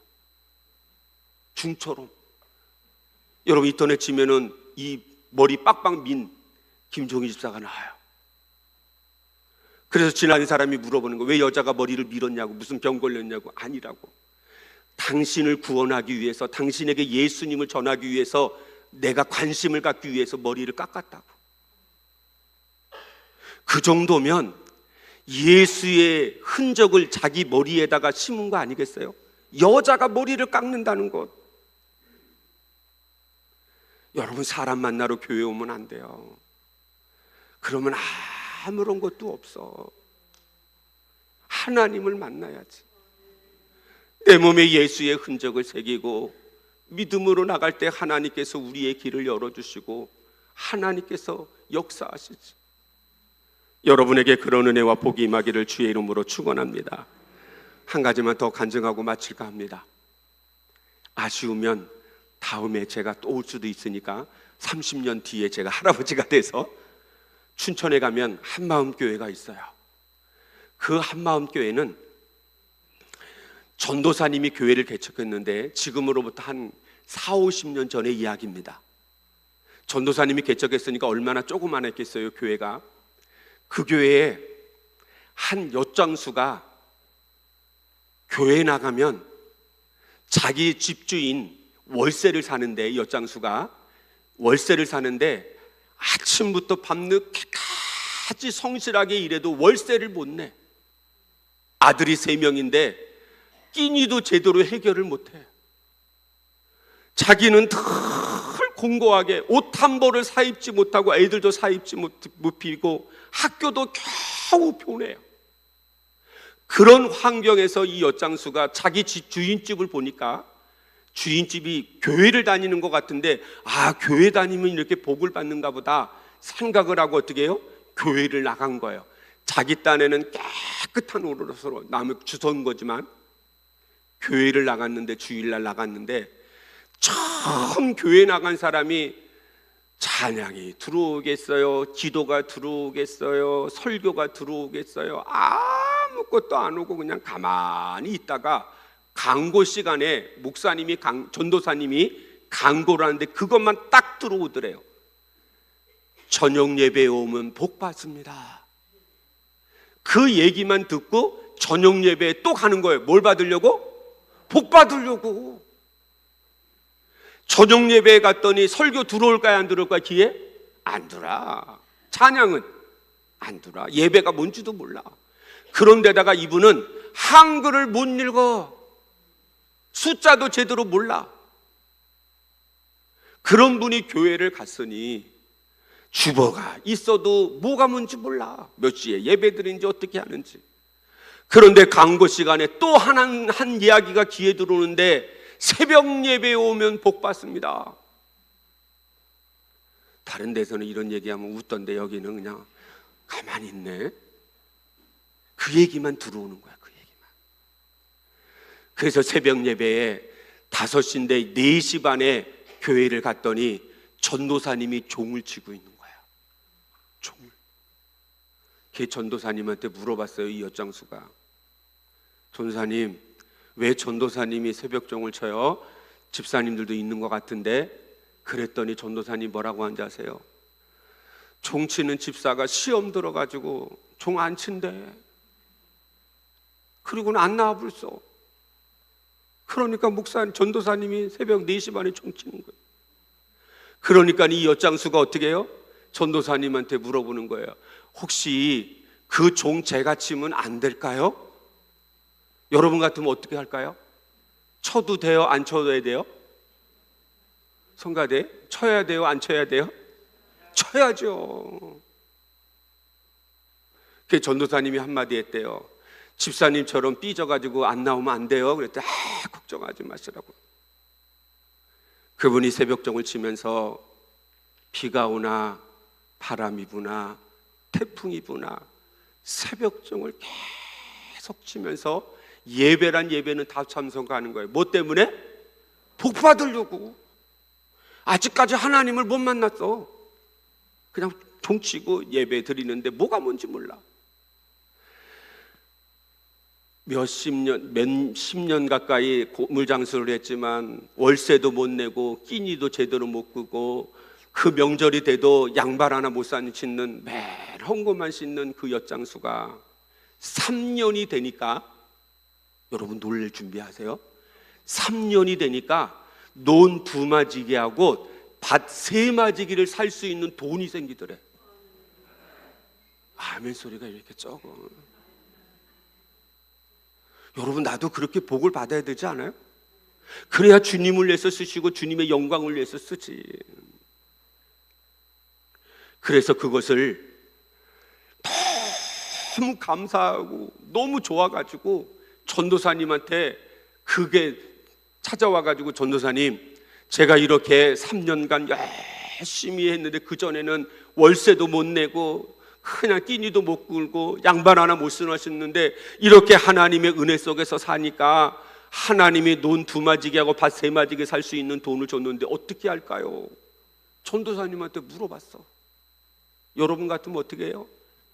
중처럼. 여러분 인터넷 치면은 이 머리 빡빡 민 김종희 집사가 나와요. 그래서 지나는 사람이 물어보는 거예요. 왜 여자가 머리를 밀었냐고, 무슨 병 걸렸냐고. 아니라고. 당신을 구원하기 위해서, 당신에게 예수님을 전하기 위해서, 내가 관심을 갖기 위해서 머리를 깎았다고. 그 정도면 예수의 흔적을 자기 머리에다가 심은 거 아니겠어요? 여자가 머리를 깎는다는 것. 여러분 사람 만나러 교회 오면 안 돼요. 그러면 아무런 것도 없어. 하나님을 만나야지. 내 몸에 예수의 흔적을 새기고 믿음으로 나갈 때 하나님께서 우리의 길을 열어주시고 하나님께서 역사하시지. 여러분에게 그런 은혜와 복이 임하기를 주의 이름으로 축원합니다. 한 가지만 더 간증하고 마칠까 합니다. 아쉬우면 다음에 제가 또 올 수도 있으니까 30년 뒤에 제가 할아버지가 돼서 춘천에 가면 한마음교회가 있어요. 그 한마음교회는 전도사님이 교회를 개척했는데 지금으로부터 한 40-50년 전의 이야기입니다. 전도사님이 개척했으니까 얼마나 조그만했겠어요, 교회가. 그 교회에 한 엿장수가 교회에 나가면 자기 집주인 월세를 사는데, 엿장수가 월세를 사는데 아침부터 밤늦게까지 성실하게 일해도 월세를 못 내. 아들이 3명인데 끼니도 제대로 해결을 못해. 자기는 늘 공고하게 옷 한 벌을 사입지 못하고 애들도 사입지 못하고 학교도 겨우 보내요. 그런 환경에서 이 엿장수가 자기 주인집을 보니까 주인집이 교회를 다니는 것 같은데, 아, 교회 다니면 이렇게 복을 받는가 보다 생각을 하고 어떻게 해요? 교회를 나간 거예요. 자기 딴에는 깨끗한 옷으로 남의 주선 거지만 교회를 나갔는데, 주일날 나갔는데 처음 교회 나간 사람이 찬양이 들어오겠어요? 기도가 들어오겠어요? 설교가 들어오겠어요? 아무것도 안 오고 그냥 가만히 있다가 강고 시간에 목사님이 전도사님이 강고를 하는데 그것만 딱 들어오더래요. 저녁 예배에 오면 복 받습니다. 그 얘기만 듣고 저녁 예배에 또 가는 거예요. 뭘 받으려고? 복 받으려고. 저녁 예배에 갔더니 설교 들어올까요? 안 들어올까요? 기회? 안 들어. 찬양은 안 들어. 예배가 뭔지도 몰라. 그런데다가 이분은 한글을 못 읽어. 숫자도 제대로 몰라. 그런 분이 교회를 갔으니 주보가 있어도 뭐가 뭔지 몰라. 몇 시에 예배 드리는지 어떻게 하는지. 그런데 강고 시간에 또 한 이야기가 귀에 들어오는데, 새벽 예배에 오면 복 받습니다. 다른 데서는 이런 얘기하면 웃던데 여기는 그냥 가만히 있네. 그 얘기만 들어오는 거야. 그 얘기만. 그래서 새벽 예배에 5시인데 4시 반에 교회를 갔더니 전도사님이 종을 치고 있는 거야. 종을. 걔 전도사님한테 물어봤어요. 이 엿장수가. 전도사님, 왜 전도사님이 새벽종을 쳐요? 집사님들도 있는 것 같은데. 그랬더니 전도사님 뭐라고 하는지 아세요? 종 치는 집사가 시험 들어가지고 종 안 친대. 그리고는 안 나와 불써. 그러니까 전도사님이 새벽 4시 반에 총 치는 거예요. 그러니까 이 엿장수가 어떻게 해요? 전도사님한테 물어보는 거예요. 혹시 그 종 제가 치면 안 될까요? 여러분 같으면 어떻게 할까요? 쳐도 돼요? 안 쳐도 돼요? 성가대 쳐야 돼요? 안 쳐야 돼요? 쳐야죠. 그 전도사님이 한마디 했대요. 집사님처럼 삐져가지고 안 나오면 안 돼요. 그랬더니 걱정하지 마시라고. 그분이 새벽종을 치면서 비가 오나 바람이 부나 태풍이 부나 새벽종을 계속 치면서 예배란 예배는 다 참석하는 거예요. 뭐 때문에? 복 받으려고. 아직까지 하나님을 못 만났어. 그냥 종치고 예배 드리는데 뭐가 뭔지 몰라. 몇십 년 가까이 물장수를 했지만 월세도 못 내고 끼니도 제대로 못 끄고 그 명절이 돼도 양발 하나 못 신는 매일 헝겊만 신는 그 엿장수가 3년이 되니까, 여러분 놀랄 준비하세요. 3년이 되니까 논 2마지기하고 밭 3마지기를 살 수 있는 돈이 생기더래. 아멘 소리가 이렇게 적어. 여러분 나도 그렇게 복을 받아야 되지 않아요? 그래야 주님을 위해서 쓰시고 주님의 영광을 위해서 쓰지. 그래서 그것을 너무 감사하고 너무 좋아가지고 전도사님한테 그게 찾아와가지고, 전도사님 제가 이렇게 3년간 열심히 했는데 그전에는 월세도 못 내고 그냥 끼니도 못 굴고 양반 하나 못 신었는데 이렇게 하나님의 은혜 속에서 사니까 하나님이 논 2마지기 하고 밭 3마지기 살 수 있는 돈을 줬는데 어떻게 할까요? 전도사님한테 물어봤어. 여러분 같으면 어떻게 해요?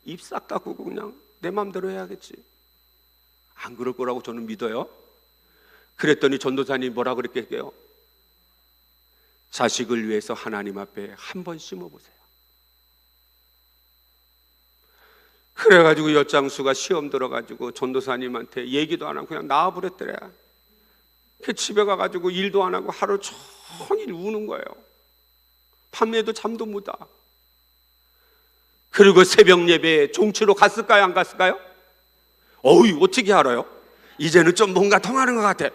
입 싹 닫고 그냥 내 마음대로 해야겠지. 안 그럴 거라고 저는 믿어요. 그랬더니 전도사님이 뭐라 그랬겠어요? 자식을 위해서 하나님 앞에 한번 심어보세요. 그래가지고 엿장수가 시험 들어가지고 전도사님한테 얘기도 안 하고 그냥 나와버렸더래. 그 집에 가가지고 일도 안 하고 하루 종일 우는 거예요. 밤에도 잠도 못 와. 그리고 새벽 예배에 종치러 갔을까요? 안 갔을까요? 어이 어떻게 알아요? 이제는 좀 뭔가 통하는 것 같아.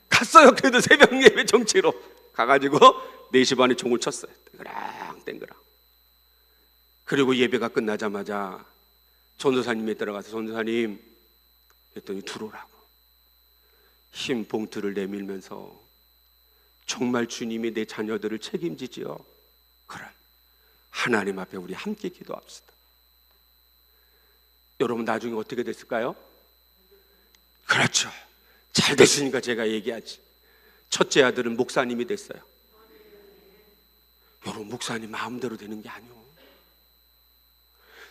갔어요. 그래도 새벽 예배 종치러 가가지고 4시 반에 종을 쳤어요. 땡그랑. 그리고 예배가 끝나자마자 전도사님이 들어가서, 전도사님 했더니 들어오라고 흰 봉투를 내밀면서, 정말 주님이 내 자녀들을 책임지지요? 그래, 하나님 앞에 우리 함께 기도합시다. 여러분 나중에 어떻게 됐을까요? 그렇죠, 잘 됐으니까 제가 얘기하지. 첫째 아들은 목사님이 됐어요. 여러분 목사님 마음대로 되는 게 아니에요.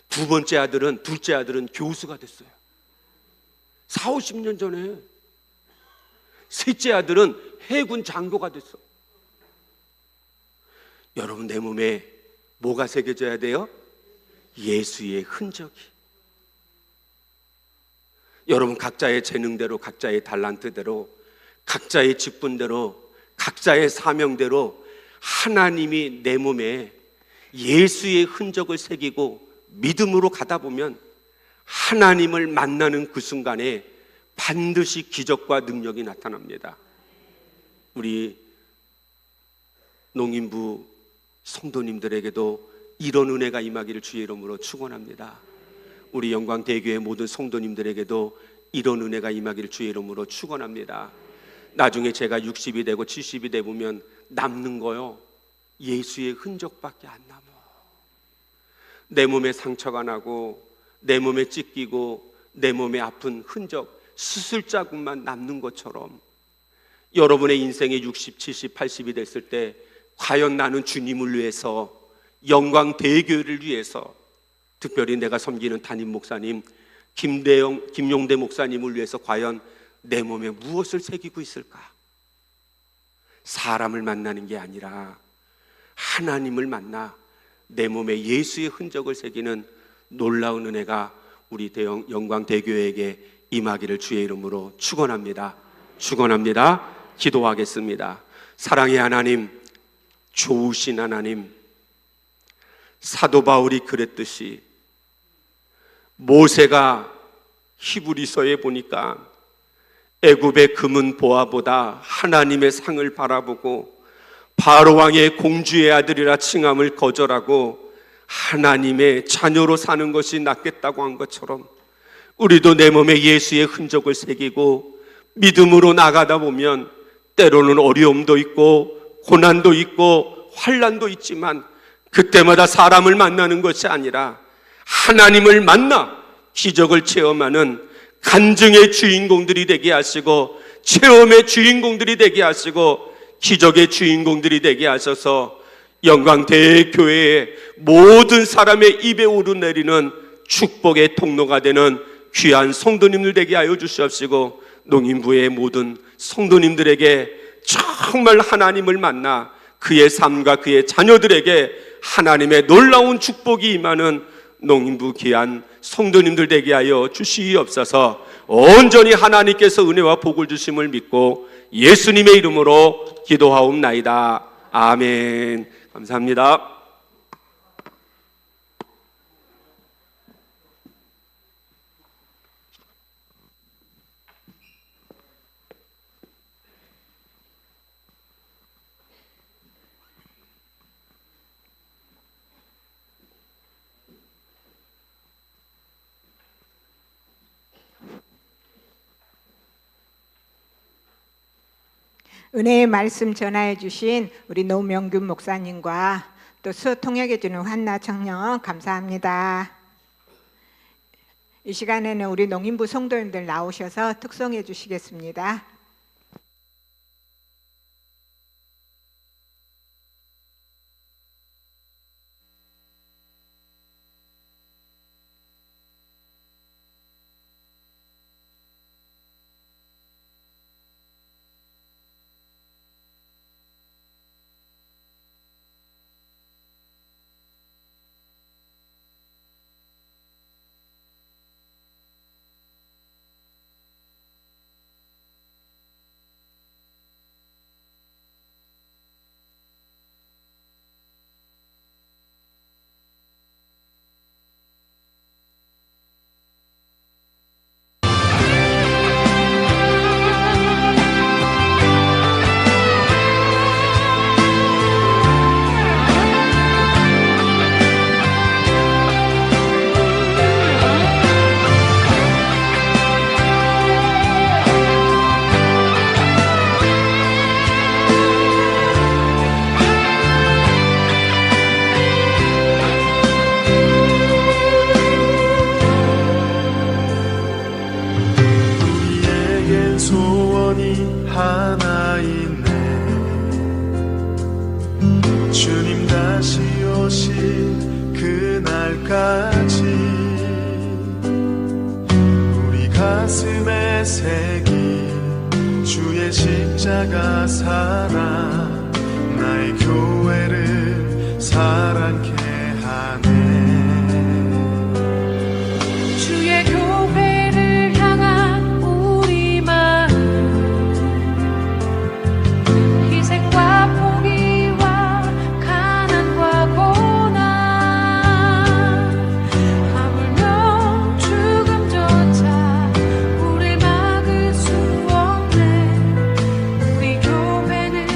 둘째 아들은 교수가 됐어요. 40-50년 전에. 셋째 아들은 해군 장교가 됐어. 여러분 내 몸에 뭐가 새겨져야 돼요? 예수의 흔적이. 여러분 각자의 재능대로, 각자의 달란트대로, 각자의 직분대로, 각자의 사명대로 하나님이 내 몸에 예수의 흔적을 새기고 믿음으로 가다 보면 하나님을 만나는 그 순간에 반드시 기적과 능력이 나타납니다. 우리 농인부 성도님들에게도 이런 은혜가 임하기를 주의 이름으로 축원합니다. 우리 영광대교회 모든 성도님들에게도 이런 은혜가 임하기를 주의 이름으로 축원합니다. 나중에 제가 60이 되고 70이 되면 남는 거요, 예수의 흔적밖에 안 남아. 내 몸에 상처가 나고 내 몸에 찢기고 내 몸에 아픈 흔적, 수술 자국만 남는 것처럼 여러분의 인생에 60, 70, 80이 됐을 때 과연 나는 주님을 위해서, 영광대교회를 위해서, 특별히 내가 섬기는 담임 목사님 김용대 목사님을 위해서 과연 내 몸에 무엇을 새기고 있을까? 사람을 만나는 게 아니라 하나님을 만나 내 몸에 예수의 흔적을 새기는 놀라운 은혜가 우리 영광대교회에게 임하기를 주의 이름으로 축원합니다. 축원합니다. 기도하겠습니다. 사랑의 하나님, 좋으신 하나님, 사도 바울이 그랬듯이 모세가 히브리서에 보니까 애굽의 금은 보화보다 하나님의 상을 바라보고 바로 왕의 공주의 아들이라 칭함을 거절하고 하나님의 자녀로 사는 것이 낫겠다고 한 것처럼 우리도 내 몸에 예수의 흔적을 새기고 믿음으로 나가다 보면 때로는 어려움도 있고 고난도 있고 환난도 있지만 그때마다 사람을 만나는 것이 아니라 하나님을 만나 기적을 체험하는 간증의 주인공들이 되게 하시고 체험의 주인공들이 되게 하시고 기적의 주인공들이 되게 하셔서 영광대교회의 모든 사람의 입에 오르내리는 축복의 통로가 되는 귀한 성도님들 되게 하여 주시옵시고 농인부의 모든 성도님들에게 정말 하나님을 만나 그의 삶과 그의 자녀들에게 하나님의 놀라운 축복이 임하는 농인부 귀한 성도님들 되게 하여 주시옵소서. 온전히 하나님께서 은혜와 복을 주심을 믿고 예수님의 이름으로 기도하옵나이다. 아멘. 감사합니다. 은혜의 말씀 전하여 주신 우리 노명균 목사님과 또 수어 통역해 주는 환나 청년 감사합니다. 이 시간에는 우리 농인부 성도님들 나오셔서 특송해 주시겠습니다. 소원이 하나 있네. 주님 다시 오실 그날까지 우리 가슴에 새긴 주의 십자가 사랑 나의 교회를 사랑케 하네. 주의 교회를 향한 우리 마음 희생과 포기와 가난과 고난 하물며 죽음조차 우릴 막을 수 없네. 우리 교회는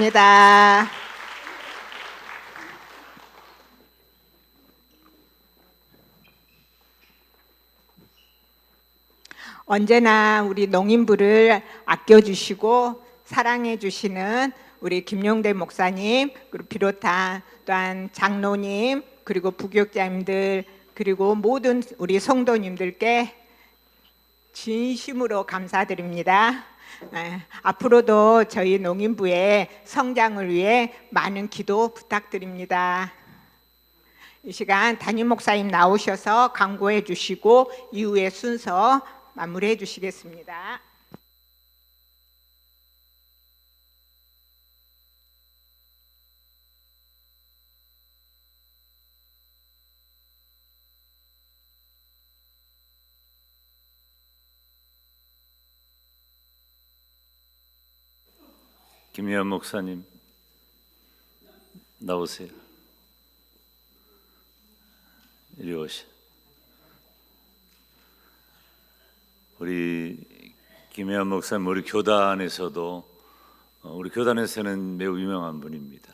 감사합니다. 언제나 우리 농인부를 아껴주시고 사랑해주시는 우리 김용대 목사님, 그리고 비롯한 또한 장로님, 그리고 부교육자님들, 그리고 모든 우리 성도님들께 진심으로 감사드립니다. 앞으로도 저희 농인부의 성장을 위해 많은 기도 부탁드립니다. 이 시간 담임 목사님 나오셔서 강구해 주시고 이후에 순서 마무리해 주시겠습니다. 김혜연 목사님 나오세요. 이리 오시. 우리 김혜연 목사님 우리 교단에서는 매우 유명한 분입니다.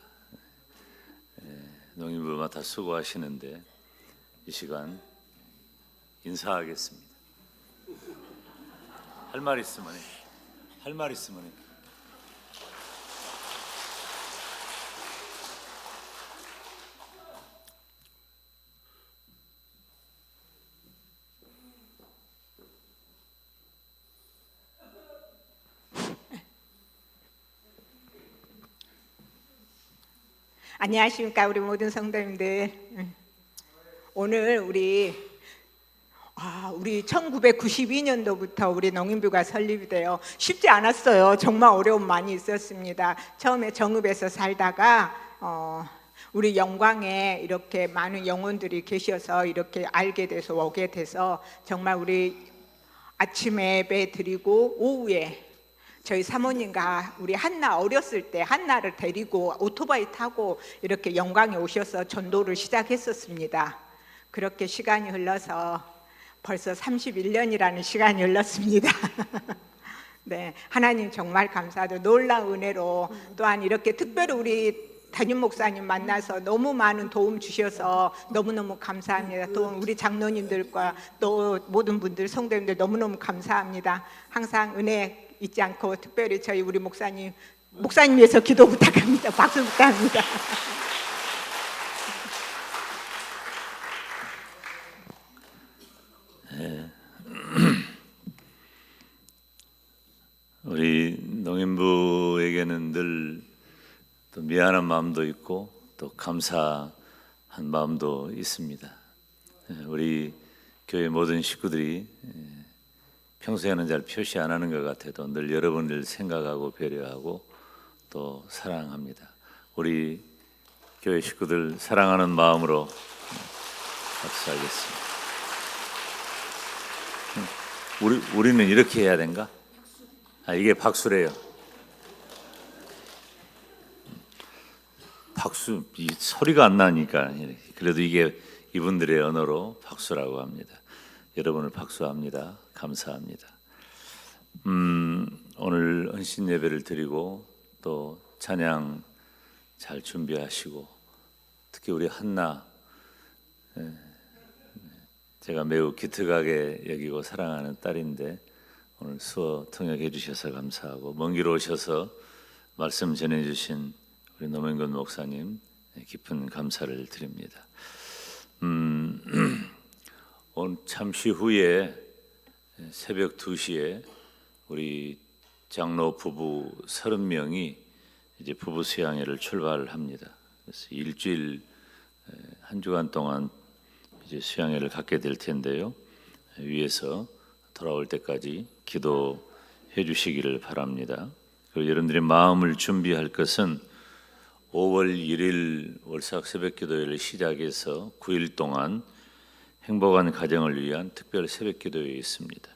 농인부 맡아 수고하시는데 이 시간 인사하겠습니다. 할 말 있으면 해. 할 말 있으면 해. 안녕하십니까 우리 모든 성도님들. 오늘 우리 1992년도부터 우리 농인부가 설립이 돼요. 쉽지 않았어요. 정말 어려움 많이 있었습니다. 처음에 정읍에서 살다가 우리 영광에 이렇게 많은 영혼들이 계셔서 이렇게 알게 돼서 오게 돼서 정말 우리 아침에 예배 드리고 오후에 저희 사모님과 우리 한나 어렸을 때 한나를 데리고 오토바이 타고 이렇게 영광에 오셔서 전도를 시작했었습니다. 그렇게 시간이 흘러서 벌써 31년이라는 시간이 흘렀습니다. 네, 하나님 정말 감사하고 놀라운 은혜로 또한 이렇게 특별히 우리 담임 목사님 만나서 너무 많은 도움 주셔서 너무너무 감사합니다. 또 우리 장로님들과 또 모든 분들 성도님들 너무너무 감사합니다. 항상 은혜 잊지 않고 특별히 저희 우리 목사님 위해서 기도 부탁합니다. 박수 부탁합니다. 우리 농인부에게는 늘 또 미안한 마음도 있고 또 감사한 마음도 있습니다. 우리 교회 모든 식구들이 평소에는 잘 표시 안 하는 것 같아도 늘 여러분을 생각하고 배려하고 또 사랑합니다. 우리 교회 식구들 사랑하는 마음으로 박수하겠습니다. 우리는 이렇게 해야 된가? 이게 박수래요. 박수, 이 소리가 안 나니까 그래도 이게 이분들의 언어로 박수라고 합니다. 여러분을 박수합니다. 감사합니다. 오늘 헌신 예배를 드리고 또 찬양 잘 준비하시고 특히 우리 한나 제가 매우 기특하게 여기고 사랑하는 딸인데 오늘 수어 통역해 주셔서 감사하고 먼 길 오셔서 말씀 전해 주신 우리 노명근 목사님 깊은 감사를 드립니다. 오늘 잠시 후에 새벽 2시에 우리 장로 부부 30명이 이제 부부 수양회를 출발합니다. 그래서 일주일 한 주간 동안 이제 수양회를 갖게 될 텐데요. 위에서 돌아올 때까지 기도해 주시기를 바랍니다. 그리고 여러분들의 마음을 준비할 것은 5월 1일 월삭 새벽기도회를 시작해서 9일 동안 행복한 가정을 위한 특별 새벽기도회 있습니다.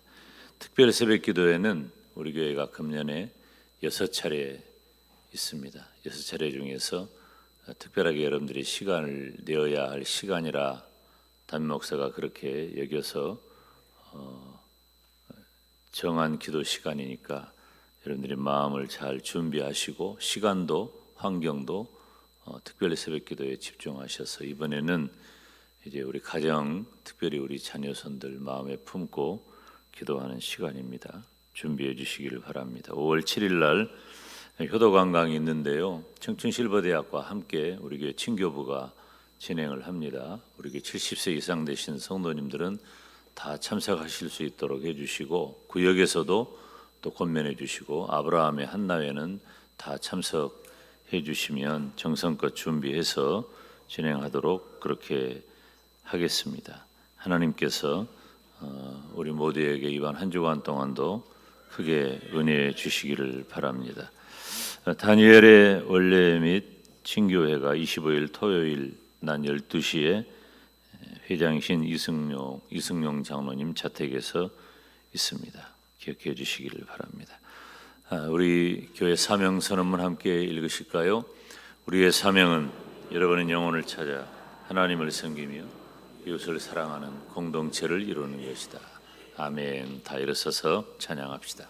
특별 새벽기도회는 우리 교회가 금년에 6차례 있습니다. 6차례 중에서 특별하게 여러분들이 시간을 내어야 할 시간이라 담임 목사가 그렇게 여겨서 정한 기도 시간이니까 여러분들이 마음을 잘 준비하시고 시간도 환경도 특별히 새벽기도에 집중하셔서 이번에는 이제 우리 가정, 특별히 우리 자녀손들 마음에 품고 기도하는 시간입니다. 준비해 주시기를 바랍니다. 5월 7일 날 효도관광이 있는데요. 청춘실버대학과 함께 우리 교회 친교부가 진행을 합니다. 우리 교회 70세 이상 되신 성도님들은 다 참석하실 수 있도록 해주시고, 구역에서도 또 권면해 주시고, 아브라함의 한나회는 다 참석해 주시면 정성껏 준비해서 진행하도록 그렇게 하겠습니다. 하나님께서 우리 모두에게 이번 한 주간 동안도 크게 은혜해 주시기를 바랍니다. 다니엘의 원래 및 친교회가 25일 토요일 낮 12시에 회장이신 이승용 장로님 자택에서 있습니다. 기억해 주시기를 바랍니다. 우리 교회 사명 선언문 함께 읽으실까요? 우리의 사명은 여러분의 영혼을 찾아 하나님을 섬기며 이웃을 사랑하는 공동체를 이루는 것이다. 아멘. 다 일어서서 찬양합시다.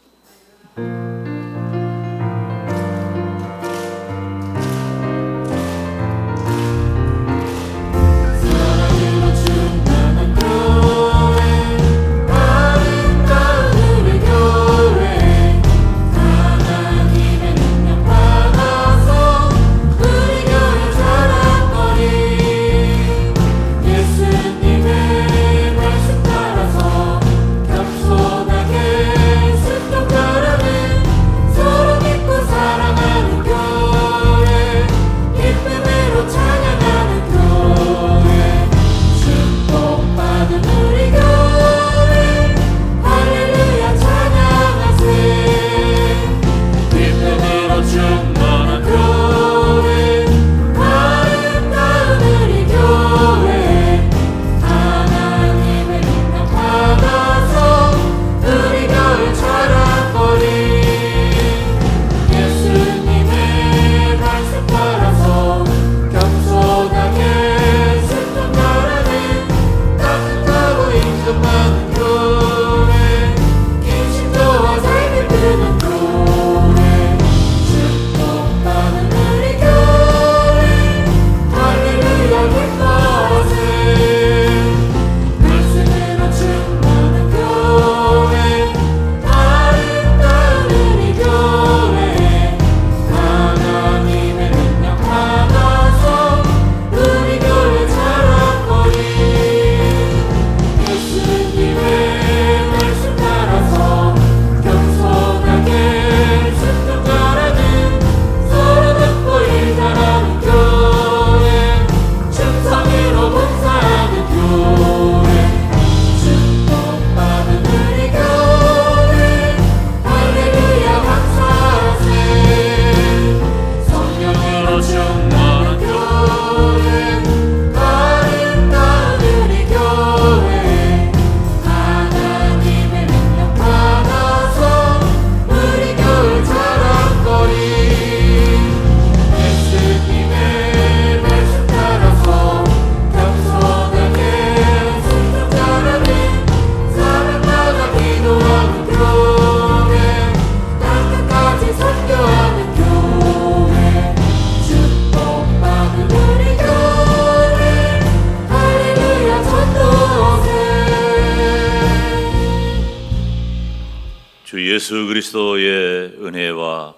예수 그리스도의 은혜와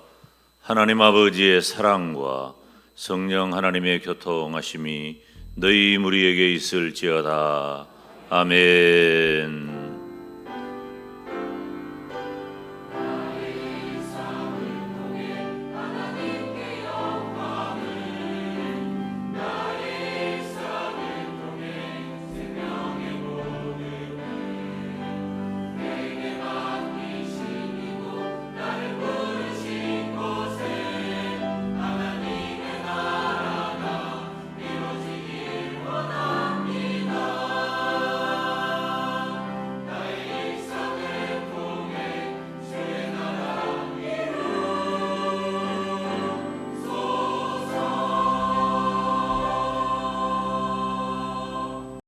하나님 아버지의 사랑과 성령 하나님의 교통하심이 너희 무리에게 있을지어다. 아멘.